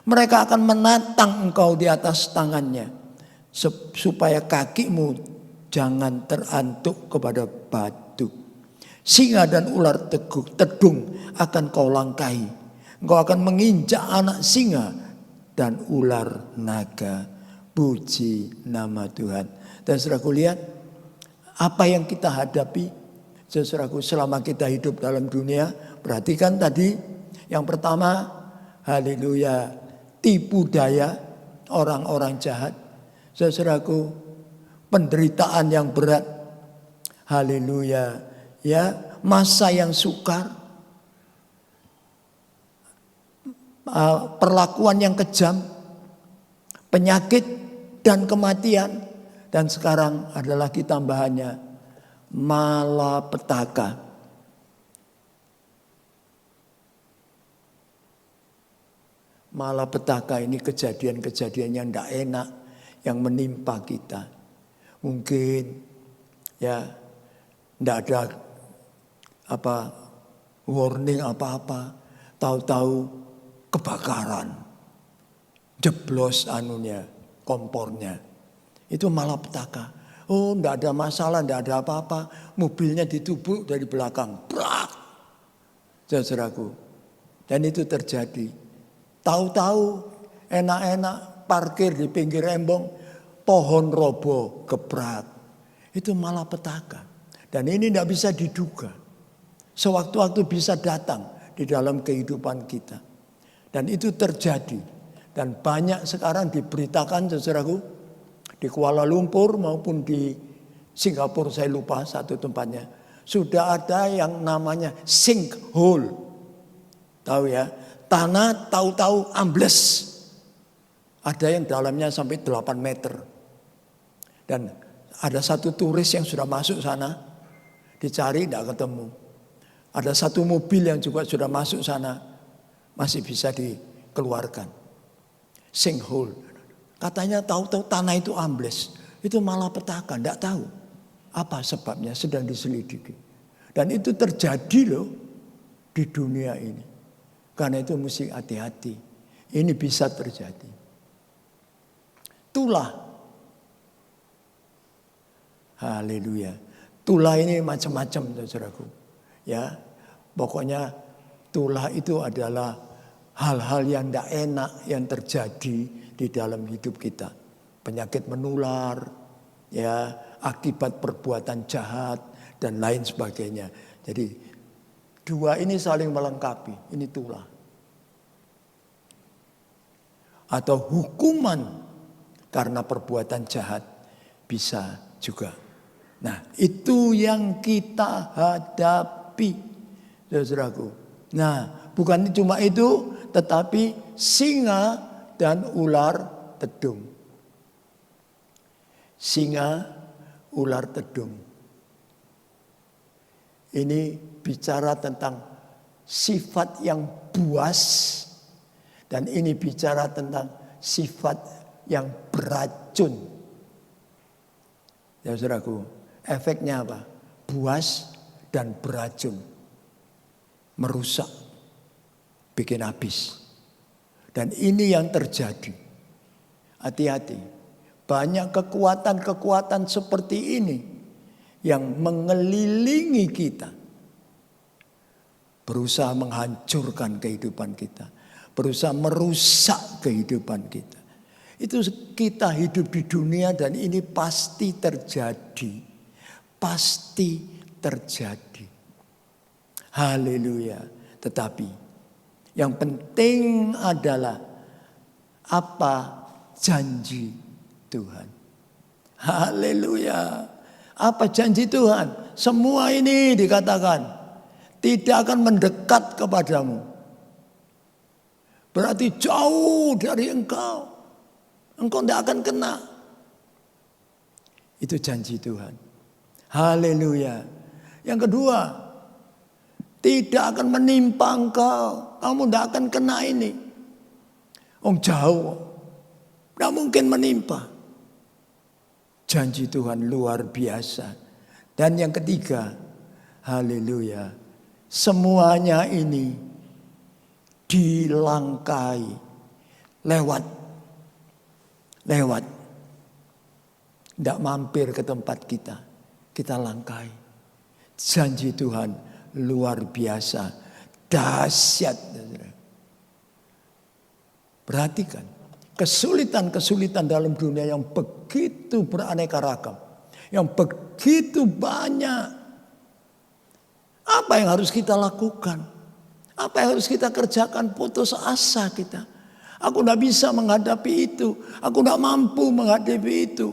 Mereka akan menatang engkau di atas tangannya supaya kakimu jangan terantuk kepada batu. Singa dan ular tedung akan kau langkahi. Engkau akan menginjak anak singa dan ular naga. Puji nama Tuhan. Dan saudaraku lihat, apa yang kita hadapi, saudaraku, selama kita hidup dalam dunia. Perhatikan tadi, yang pertama, haleluya, tipu daya orang-orang jahat. Saudaraku, penderitaan yang berat, haleluya, ya, masa yang sukar, perlakuan yang kejam, penyakit dan kematian. Dan sekarang ada lagi tambahannya, malapetaka. Malapetaka ini kejadian-kejadian yang tidak enak yang menimpa kita. Mungkin ya tidak ada warning apa-apa. Tahu-tahu kebakaran. Jeblos kompornya. Itu malapetaka. Oh, tidak ada masalah, tidak ada apa-apa. Mobilnya ditubruk dari belakang. Brak! Saudaraku. Dan itu terjadi. Tahu-tahu enak-enak parkir di pinggir embong. Pohon roboh, gebrak. Itu malapetaka. Dan ini tidak bisa diduga. Sewaktu-waktu bisa datang di dalam kehidupan kita. Dan itu terjadi. Dan banyak sekarang diberitakan, saudaraku, di Kuala Lumpur maupun di Singapura, saya lupa satu tempatnya. Sudah ada yang namanya sinkhole. Tahu ya, tanah tahu-tahu ambles. Ada yang dalamnya sampai 8 meter. Dan ada satu turis yang sudah masuk sana. Dicari tidak ketemu. Ada satu mobil yang juga sudah masuk sana, masih bisa dikeluarkan. Sinkhole. Katanya tahu-tahu tanah itu ambles. Itu malah petaka, tidak tahu apa sebabnya, sedang diselidiki. Dan itu terjadi loh di dunia ini. Karena itu mesti hati-hati. Ini bisa terjadi. Tulah. Haleluya. Tulah ini macam-macam, saudaraku. Ya, pokoknya tulah itu adalah hal-hal yang tidak enak yang terjadi di dalam hidup kita. Penyakit menular, ya, akibat perbuatan jahat dan lain sebagainya. Jadi dua ini saling melengkapi. Ini tulah. Atau hukuman karena perbuatan jahat bisa juga. Nah, itu yang kita hadapi, saudaraku. Nah, bukan cuma itu, tetapi singa dan ular tedung. Singa, ular tedung. Ini bicara tentang sifat yang buas, dan ini bicara tentang sifat yang beracun. Ya saudaraku, efeknya apa? Buas dan beracun. Merusak, bikin habis. Dan ini yang terjadi. Hati-hati. Banyak kekuatan-kekuatan seperti ini yang mengelilingi kita. Berusaha menghancurkan kehidupan kita. Berusaha merusak kehidupan kita. Itu kita hidup di dunia dan ini pasti terjadi. Pasti terjadi. Haleluya. Tetapi yang penting adalah apa janji Tuhan. Haleluya. Apa janji Tuhan? Semua ini dikatakan tidak akan mendekat kepadamu. Berarti jauh dari engkau. Engkau tidak akan kena. Itu janji Tuhan. Haleluya. Yang kedua, tidak akan menimpa engkau. Kamu tidak akan kena ini. Jauh. Tidak mungkin menimpa. Janji Tuhan luar biasa. Dan yang ketiga, haleluya. Semuanya ini dilangkai lewat. Tidak mampir ke tempat kita. Kita langkai. Janji Tuhan luar biasa. Dahsyat. Perhatikan. Kesulitan-kesulitan dalam dunia yang begitu beraneka ragam. Yang begitu banyak. Apa yang harus kita lakukan? Apa yang harus kita kerjakan? Putus asa kita. Aku tidak bisa menghadapi itu. Aku tidak mampu menghadapi itu.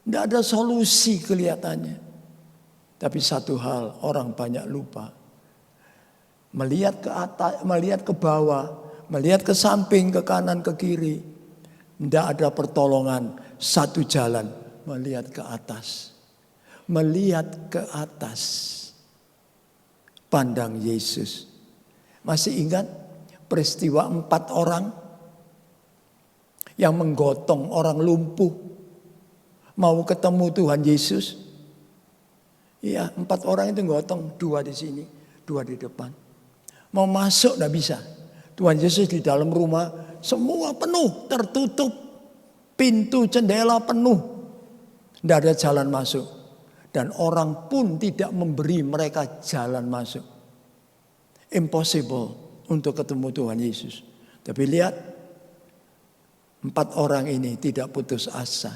Tidak ada solusi kelihatannya. Tapi satu hal orang banyak lupa. Melihat ke atas, melihat ke bawah. Melihat ke samping, ke kanan, ke kiri. Tidak ada pertolongan. Satu jalan. Melihat ke atas. Melihat ke atas. Pandang Yesus. Masih ingat peristiwa 4 orang yang menggotong orang lumpuh mau ketemu Tuhan Yesus? Iya, 4 orang itu gotong, 2 di sini, 2 di depan. Mau masuk tidak bisa. Tuhan Yesus di dalam rumah semua penuh, tertutup, pintu jendela penuh, tidak ada jalan masuk. Dan orang pun tidak memberi mereka jalan masuk. Impossible untuk ketemu Tuhan Yesus. Tapi lihat, 4 orang ini tidak putus asa.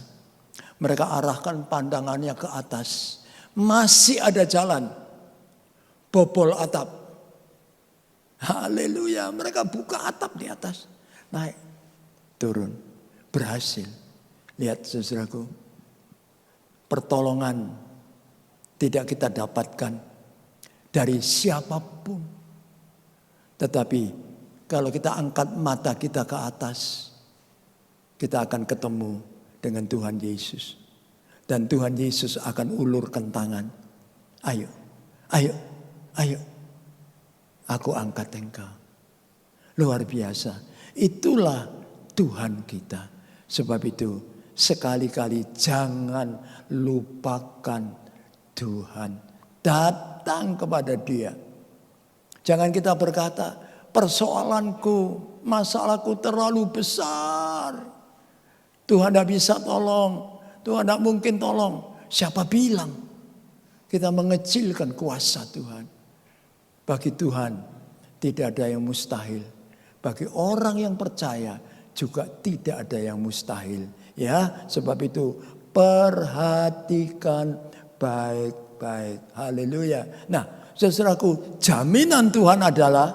Mereka arahkan pandangannya ke atas. Masih ada jalan. Bobol atap. Haleluya. Mereka buka atap di atas. Naik. Turun. Berhasil. Lihat saudaraku. Pertolongan tidak kita dapatkan dari siapapun. Tetapi kalau kita angkat mata kita ke atas, kita akan ketemu dengan Tuhan Yesus. Dan Tuhan Yesus akan ulurkan tangan. Ayo, Ayo, ayo. Aku angkat engkau. Luar biasa. Itulah Tuhan kita. Sebab itu sekali-kali jangan lupakan Tuhan. Datang kepada Dia. Jangan kita berkata, persoalanku, masalahku terlalu besar. Tuhan tidak bisa tolong. Tuhan tidak mungkin tolong. Siapa bilang kita mengecilkan kuasa Tuhan? Bagi Tuhan tidak ada yang mustahil. Bagi orang yang percaya juga tidak ada yang mustahil. Ya, sebab itu perhatikan baik-baik. Haleluya. Nah, saudaraku, jaminan Tuhan adalah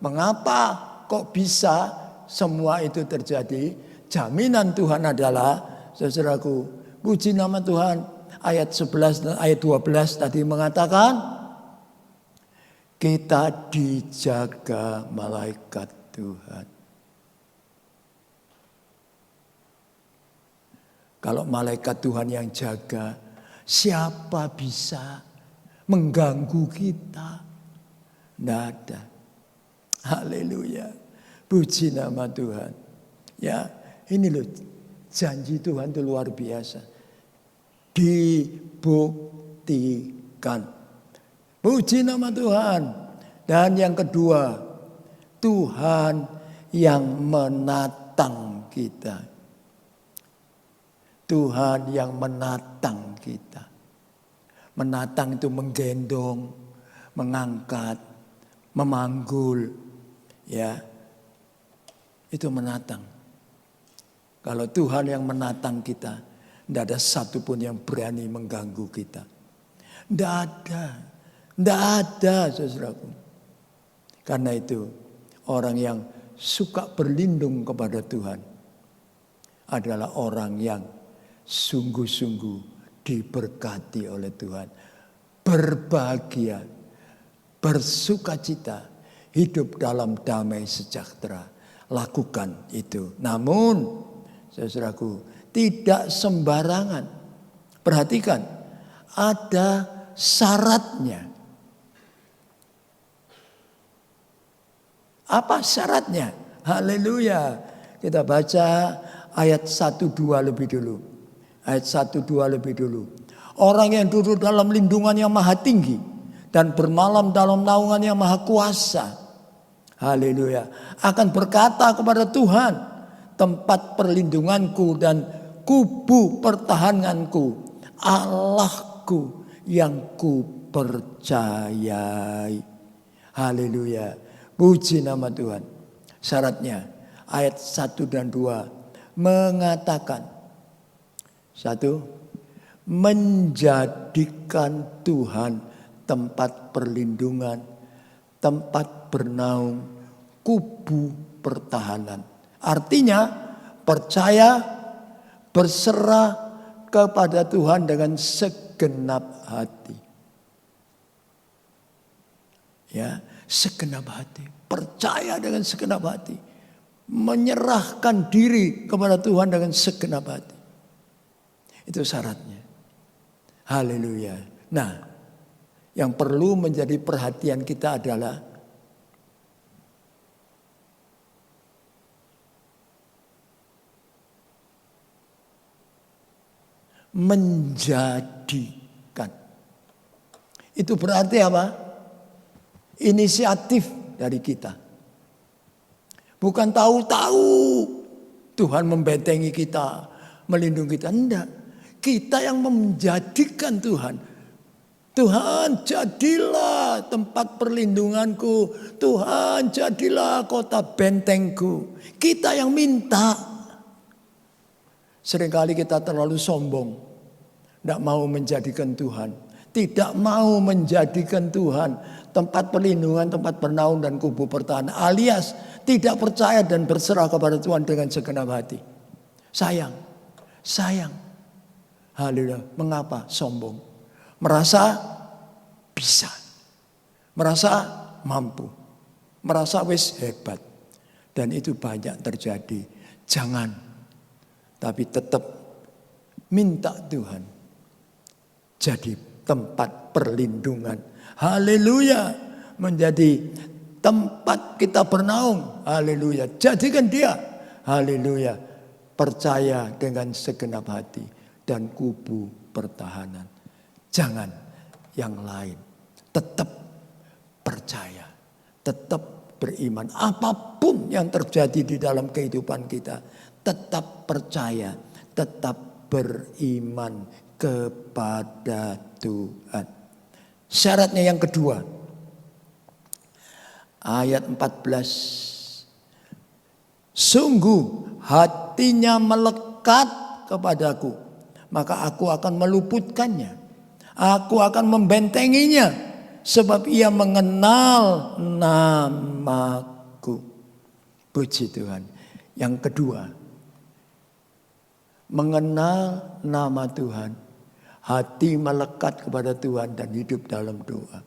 mengapa kok bisa semua itu terjadi? Jaminan Tuhan adalah, saudaraku, puji nama Tuhan. Ayat 11 dan ayat 12 tadi mengatakan, kita dijaga malaikat Tuhan. Kalau malaikat Tuhan yang jaga, siapa bisa mengganggu kita? Tidak ada. Haleluya. Puji nama Tuhan. Ya, ini loh janji Tuhan itu luar biasa. Dibuktikan. Puji nama Tuhan. Dan yang kedua, Tuhan yang menatang kita. Tuhan yang menatang kita. Menatang itu menggendong, mengangkat, memanggul. Ya, itu menatang. Kalau Tuhan yang menatang kita, tidak ada satupun yang berani mengganggu kita. Tidak ada. Tidak ada, saudaraku. Karena itu orang yang suka berlindung kepada Tuhan adalah orang yang sungguh-sungguh diberkati oleh Tuhan. Berbahagia, bersukacita, hidup dalam damai sejahtera. Lakukan itu. Namun, saudaraku, tidak sembarangan. Perhatikan, ada syaratnya. Apa syaratnya? Haleluya. Kita baca ayat 1-2 lebih dulu. Ayat 1-2 lebih dulu. Orang yang duduk dalam lindungan yang maha tinggi dan bermalam dalam naungan yang maha kuasa. Haleluya. Akan berkata kepada Tuhan, tempat perlindunganku dan kubu pertahananku, Allahku yang ku percayai. Haleluya. Puji nama Tuhan. Syaratnya ayat 1 dan 2 mengatakan, 1, menjadikan Tuhan tempat perlindungan, tempat bernaung, kubu pertahanan. Artinya percaya, berserah kepada Tuhan dengan segenap hati. Ya, segenap hati. Percaya dengan segenap hati. Menyerahkan diri kepada Tuhan dengan segenap hati. Itu syaratnya. Haleluya. Nah, yang perlu menjadi perhatian kita adalah menjadikan. Itu berarti apa? Inisiatif dari kita. Bukan tahu-tahu Tuhan membentengi kita, melindungi kita. Enggak. Kita yang menjadikan Tuhan. Tuhan, jadilah tempat perlindunganku. Tuhan, jadilah kota bentengku. Kita yang minta. Seringkali kita terlalu sombong. Tidak mau menjadikan Tuhan. Tidak mau menjadikan Tuhan tempat perlindungan, tempat bernaung dan kubu pertahanan. Alias tidak percaya dan berserah kepada Tuhan dengan segenap hati. Sayang. Haleluya. Mengapa sombong? Merasa bisa. Merasa mampu. Merasa wis hebat. Dan itu banyak terjadi. Jangan. Tapi tetap minta Tuhan jadi tempat perlindungan. Haleluya. Menjadi tempat kita bernaung. Haleluya. Jadikan dia. Haleluya. Percaya dengan segenap hati. Dan kubu pertahanan. Jangan yang lain. Tetap percaya. Tetap beriman. Apapun yang terjadi di dalam kehidupan kita. Tetap percaya. Tetap beriman kepada Tuhan. Syaratnya yang kedua. Ayat 14. Sungguh hatinya melekat kepadaku. Maka aku akan meluputkannya. Aku akan membentenginya. Sebab ia mengenal namaku. Puji Tuhan. Yang kedua. Mengenal nama Tuhan. Hati melekat kepada Tuhan dan hidup dalam doa.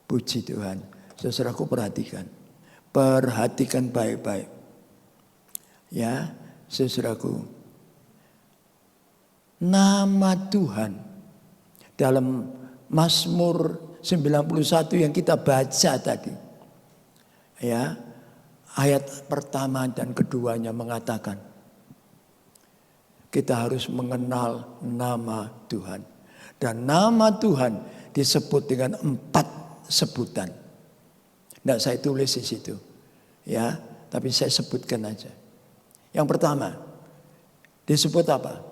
Puji Tuhan. Saudaraku perhatikan. Perhatikan baik-baik. Ya, saudaraku. Nama Tuhan. Dalam Mazmur 91 yang kita baca tadi. Ya, ayat pertama dan keduanya mengatakan. Kita harus mengenal nama Tuhan. Dan nama Tuhan disebut dengan 4 sebutan. Tidak saya tulis di situ. Ya, tapi saya sebutkan aja. Yang pertama, disebut apa?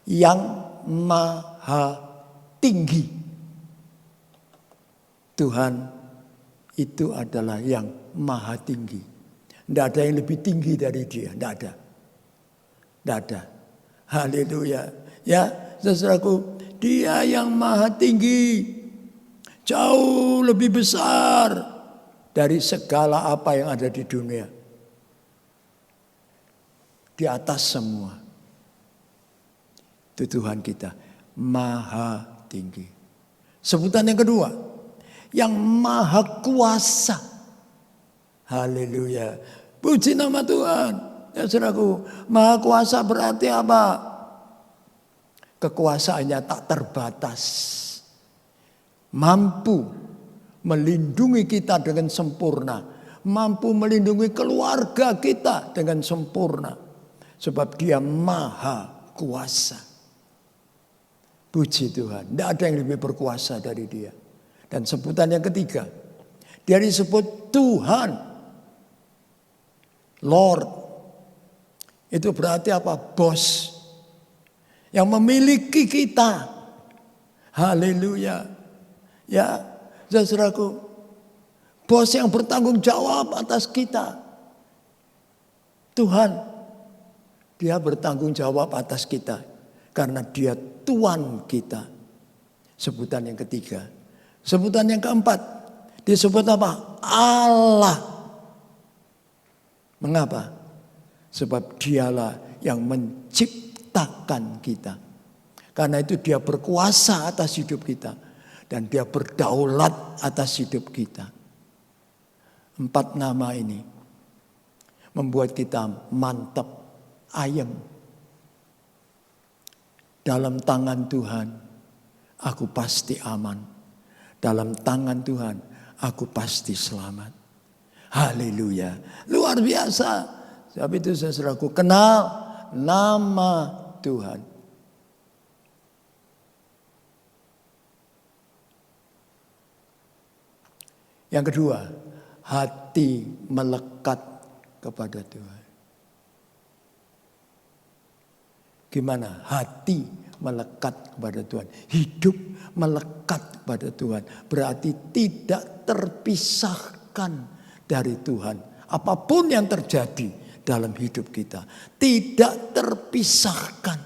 Yang maha tinggi. Tuhan itu adalah yang maha tinggi. Tidak ada yang lebih tinggi dari dia. Tidak ada. Tidak ada. Haleluya. Ya, saudaraku, dia yang maha tinggi. Jauh lebih besar dari segala apa yang ada di dunia. Di atas semua. Itu Tuhan kita. Maha tinggi. Sebutan yang kedua. Yang maha kuasa. Haleluya. Puji nama Tuhan. Ya saudaraku, maha kuasa berarti apa? Kekuasaannya tak terbatas. Mampu melindungi kita dengan sempurna. Mampu melindungi keluarga kita dengan sempurna. Sebab dia maha kuasa. Puji Tuhan. Tidak ada yang lebih berkuasa dari dia. Dan sebutan yang ketiga. Dia disebut Tuhan. Lord. Itu berarti apa? Bos. Yang memiliki kita. Haleluya. Ya, saudaraku. Bos yang bertanggung jawab atas kita. Tuhan. Dia bertanggung jawab atas kita. Karena dia Tuhan kita. Sebutan yang ketiga. Sebutan yang keempat. Disebut apa? Allah. Mengapa? Sebab dialah yang menciptakan kita. Karena itu dia berkuasa atas hidup kita. Dan dia berdaulat atas hidup kita. 4 nama ini membuat kita mantap, ayem. Dalam tangan Tuhan, aku pasti aman. Dalam tangan Tuhan, aku pasti selamat. Haleluya. Luar biasa. Sebab itu saudaraku, kenal nama Tuhan. Yang kedua, hati melekat kepada Tuhan. Gimana? Hati melekat kepada Tuhan. Hidup melekat kepada Tuhan. Berarti tidak terpisahkan dari Tuhan. Apapun yang terjadi dalam hidup kita. Tidak terpisahkan.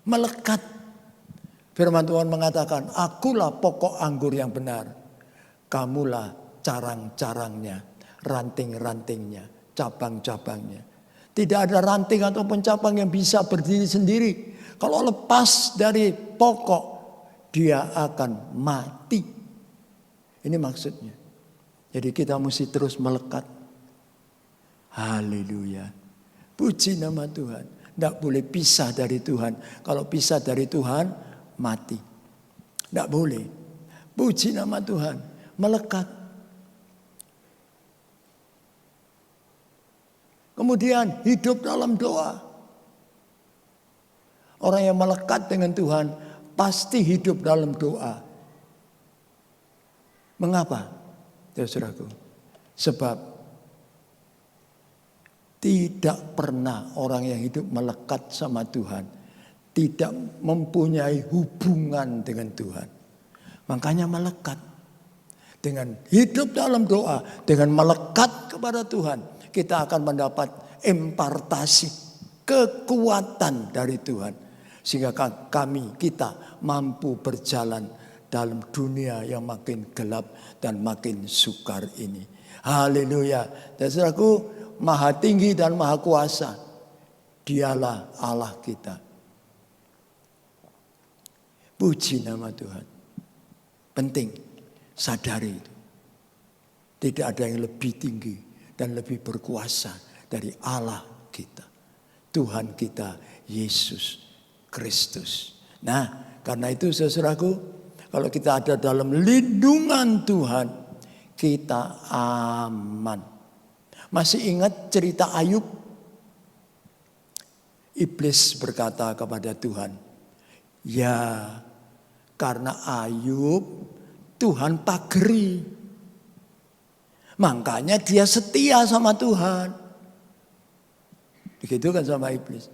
Melekat. Firman Tuhan mengatakan, akulah pokok anggur yang benar. Kamulah carang-carangnya, ranting-rantingnya, cabang-cabangnya. Tidak ada ranting ataupun cabang yang bisa berdiri sendiri. Kalau lepas dari pokok, dia akan mati. Ini maksudnya. Jadi kita mesti terus melekat. Haleluya. Puji nama Tuhan. Tidak boleh pisah dari Tuhan. Kalau pisah dari Tuhan, mati. Tidak boleh. Puji nama Tuhan. Melekat. Kemudian hidup dalam doa. Orang yang melekat dengan Tuhan pasti hidup dalam doa. Mengapa? Saudaraku, sebab tidak pernah orang yang hidup melekat sama Tuhan tidak mempunyai hubungan dengan Tuhan. Makanya melekat. Dengan hidup dalam doa, dengan melekat kepada Tuhan, kita akan mendapat impartasi, kekuatan dari Tuhan. Sehingga kita mampu berjalan dalam dunia yang makin gelap dan makin sukar ini. Haleluya. Dan saudaraku, Maha tinggi dan maha kuasa, Dialah Allah kita. Puji nama Tuhan. Penting sadari itu. Tidak ada yang lebih tinggi dan lebih berkuasa dari Allah kita. Tuhan kita Yesus Kristus. Nah, karena itu saudaraku, kalau kita ada dalam lindungan Tuhan, kita aman. Masih ingat cerita Ayub? Iblis berkata kepada Tuhan, ya karena Ayub Tuhan pageri. Makanya dia setia sama Tuhan. Begitu kan sama iblis.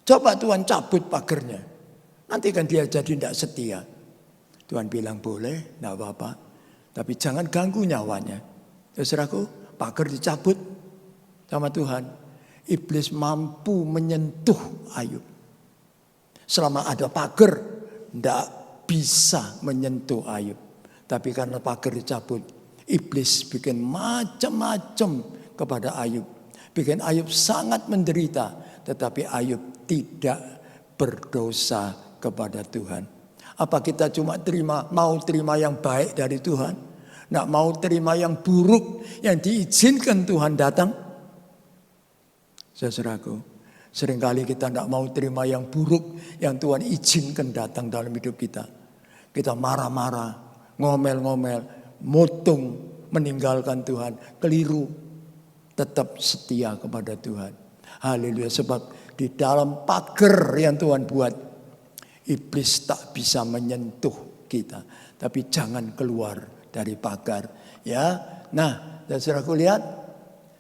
Coba Tuhan cabut pagernya. Nanti kan dia jadi tidak setia. Tuhan bilang boleh, tidak apa-apa. Tapi jangan ganggu nyawanya. Saudaraku, pager dicabut sama Tuhan. Iblis mampu menyentuh Ayub. Selama ada pager, tidak bisa menyentuh Ayub. Tapi karena pager dicabut, iblis bikin macam-macam kepada Ayub. Bikin Ayub sangat menderita. Tetapi Ayub tidak berdosa kepada Tuhan. Apa kita cuma mau terima yang baik dari Tuhan? Nggak mau terima yang buruk yang diizinkan Tuhan datang? Saudaraku, seringkali kita tidak mau terima yang buruk yang Tuhan izinkan datang dalam hidup kita. Kita marah-marah, ngomel-ngomel, motung, meninggalkan Tuhan, keliru, tetap setia kepada Tuhan. Haleluya, sebab di dalam pagar yang Tuhan buat, iblis tak bisa menyentuh kita. Tapi jangan keluar dari pagar. Ya, nah, dan saudaraku lihat,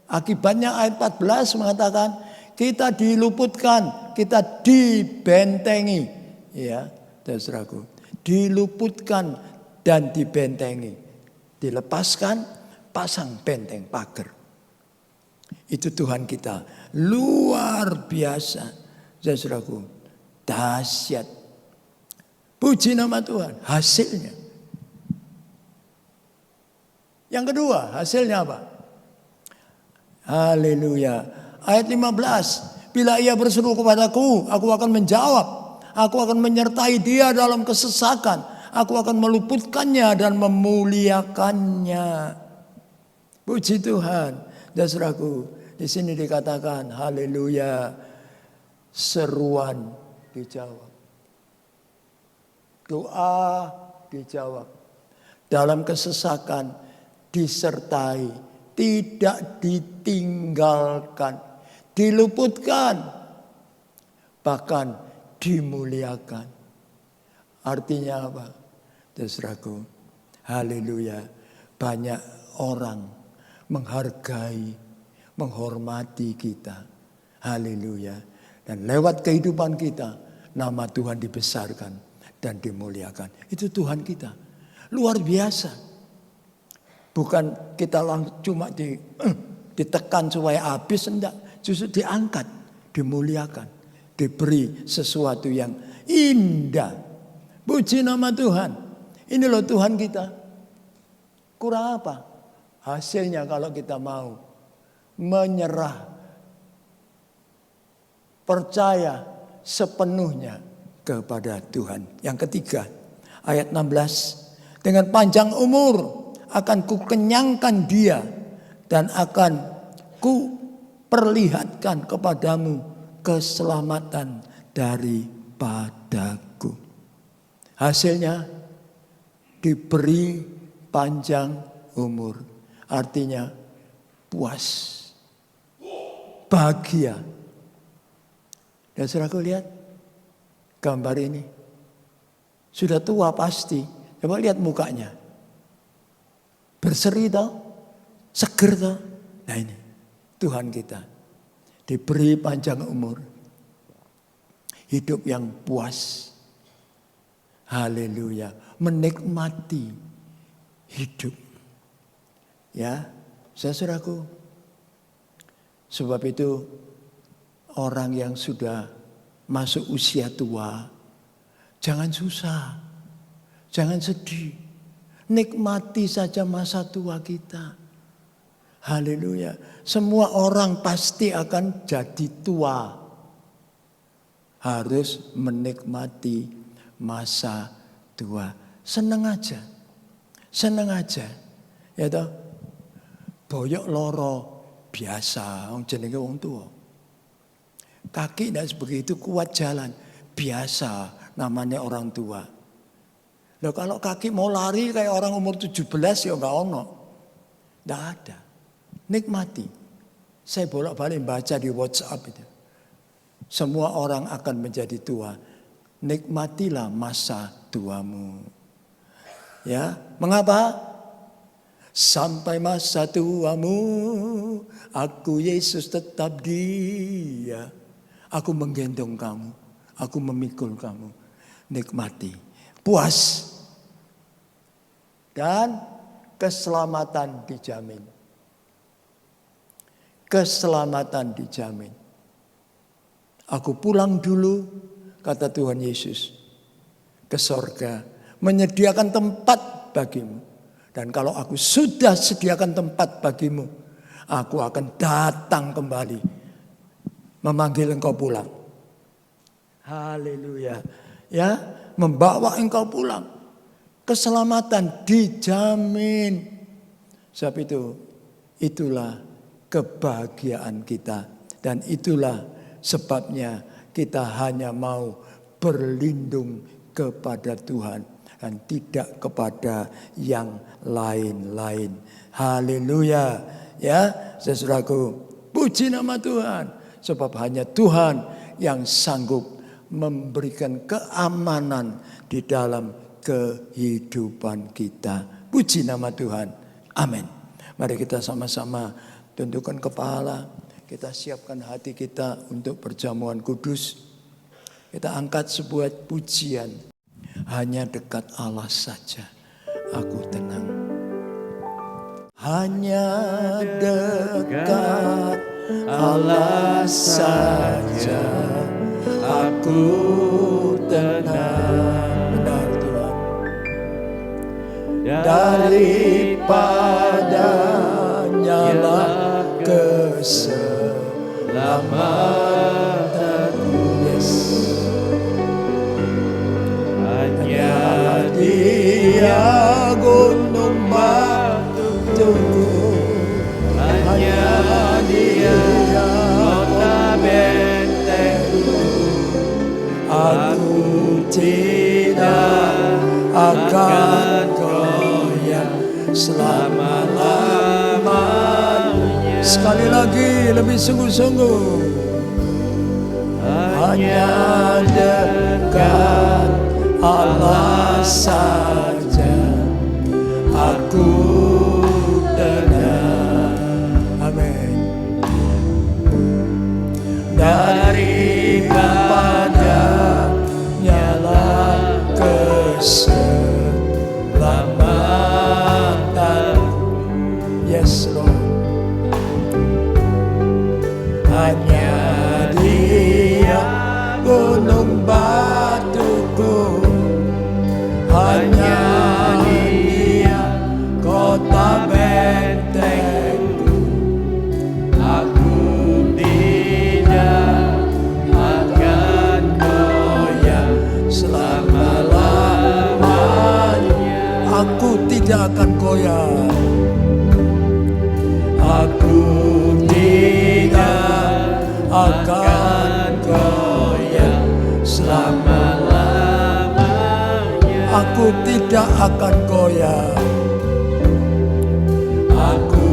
akibatnya ayat 14 mengatakan, kita diluputkan, kita dibentengi. Ya, dan saudaraku, diluputkan dan dibentengi. Dilepaskan, pasang benteng pagar. Itu Tuhan kita. Luar biasa. Saudaraku, dahsyat. Puji nama Tuhan. Hasilnya. Yang kedua, hasilnya apa? Haleluya. Ayat 15. Bila ia berseru kepadaku, aku akan menjawab. Aku akan menyertai dia dalam kesesakan. Aku akan meluputkannya dan memuliakannya. Puji Tuhan. Dan saudaraku, di sini dikatakan, haleluya, seruan dijawab. Doa dijawab. Dalam kesesakan disertai, tidak ditinggalkan, diluputkan, bahkan dimuliakan. Artinya apa? Saudaraku, haleluya, banyak orang menghargai, menghormati kita. Haleluya. Dan lewat kehidupan kita, nama Tuhan dibesarkan dan dimuliakan. Itu Tuhan kita. Luar biasa. Bukan kita cuma ditekan supaya habis, enggak. Justru diangkat, dimuliakan. Diberi sesuatu yang indah. Puji nama Tuhan. Ini loh Tuhan kita. Kurang apa? Hasilnya kalau kita mau menyerah, percaya sepenuhnya kepada Tuhan. Yang ketiga, ayat 16. Dengan panjang umur akan kukenyangkan dia dan akan kuperlihatkan kepadamu keselamatan daripadaku. Hasilnya diberi panjang umur. Artinya puas, bahagia. Dan saudaraku lihat gambar ini. Sudah tua pasti. Coba lihat mukanya. Berseri toh, seger toh. Nah ini Tuhan kita. Diberi panjang umur. Hidup yang puas. Haleluya. Menikmati hidup. Ya, saudaraku. Sebab itu orang yang sudah masuk usia tua, jangan susah, jangan sedih. Nikmati saja masa tua kita. Haleluya. Semua orang pasti akan jadi tua. Harus menikmati masa tua. Seneng aja. Seneng aja. Ya toh. Boyok loro biasa, jenenge wong tua. Kaki tidak begitu kuat jalan, biasa namanya orang tua. Loh kalau kaki mau lari kayak orang umur 17 ya enggak ono. Enggak ada. Nikmati. Saya bolak-balik baca di WhatsApp itu. Semua orang akan menjadi tua. Nikmatilah masa tuamu. Ya, mengapa? Sampai masa tuamu, aku Yesus tetap Dia. Aku menggendong kamu, aku memikul kamu. Nikmati, puas. Dan keselamatan dijamin. Keselamatan dijamin. Aku pulang dulu, kata Tuhan Yesus, ke sorga, menyediakan tempat bagimu. Dan kalau aku sudah sediakan tempat bagimu, aku akan datang kembali, memanggil engkau pulang. Haleluya. Ya, membawa engkau pulang. Keselamatan dijamin. Sebab itu, itulah kebahagiaan kita. Dan itulah sebabnya kita hanya mau berlindung kepada Tuhan. Dan tidak kepada yang lain-lain. Haleluya. Ya, saudaraku, puji nama Tuhan. Sebab hanya Tuhan yang sanggup memberikan keamanan di dalam kehidupan kita. Puji nama Tuhan. Amin. Mari kita sama-sama tundukkan kepala. Kita siapkan hati kita untuk perjamuan kudus. Kita angkat sebuah pujian. Hanya dekat Allah saja aku tenang. Hanya dekat Allah saja aku tenang. Benar Tuhan. Daripadanya lah keselamatanku. Yes. Hanya Dia gunung batuku, hanya Dia kota bentengku. Aku tidak akan goyah selama-lamanya. Sekali lagi lebih sungguh-sungguh. Hanya dekat Allah saja aku tenang. Amin. Daripadanya lah keselamatan. Yes Lord. Hanya Dia gunung batuku, hanya Dia kota bentengku. Aku tidak akan goyah selama-lamanya. Aku tidak akan goyah. Aku tidak akan goyah selama-lamanya. Aku tidak akan goyah. Aku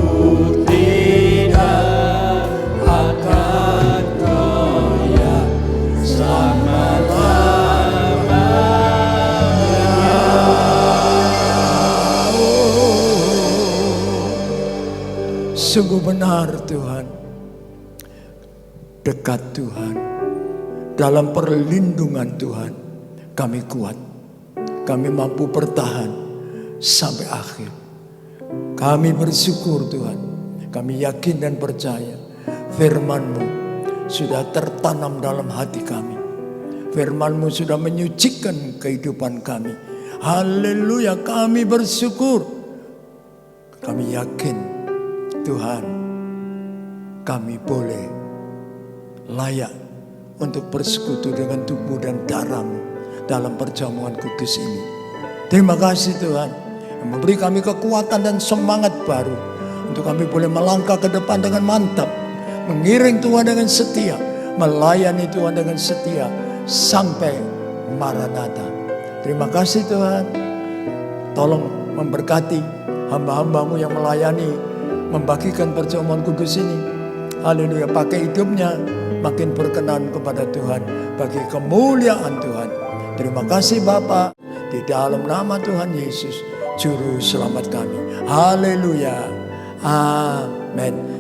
tidak akan goyah selama-lamanya. Sungguh benar Tuhan, dekat Tuhan, dalam perlindungan Tuhan kami kuat, kami mampu bertahan sampai akhir. Kami bersyukur Tuhan, kami yakin dan percaya firman-Mu sudah tertanam dalam hati kami. Firman-Mu sudah menyucikan kehidupan kami. Haleluya, kami bersyukur. Kami yakin Tuhan, kami boleh layak untuk bersekutu dengan tubuh dan darah-Mu dalam perjamuan kudus ini. Terima kasih Tuhan yang memberi kami kekuatan dan semangat baru untuk kami boleh melangkah ke depan dengan mantap, mengiring Tuhan dengan setia, melayani Tuhan dengan setia sampai Maranatha. Terima kasih Tuhan, tolong memberkati hamba-hamba-Mu yang melayani, membagikan perjamuan kudus ini. Haleluya, pakai hidupnya makin berkenan kepada Tuhan bagi kemuliaan Tuhan. Terima kasih Bapa, di dalam nama Tuhan Yesus, Juru Selamat kami. Haleluya. Amin.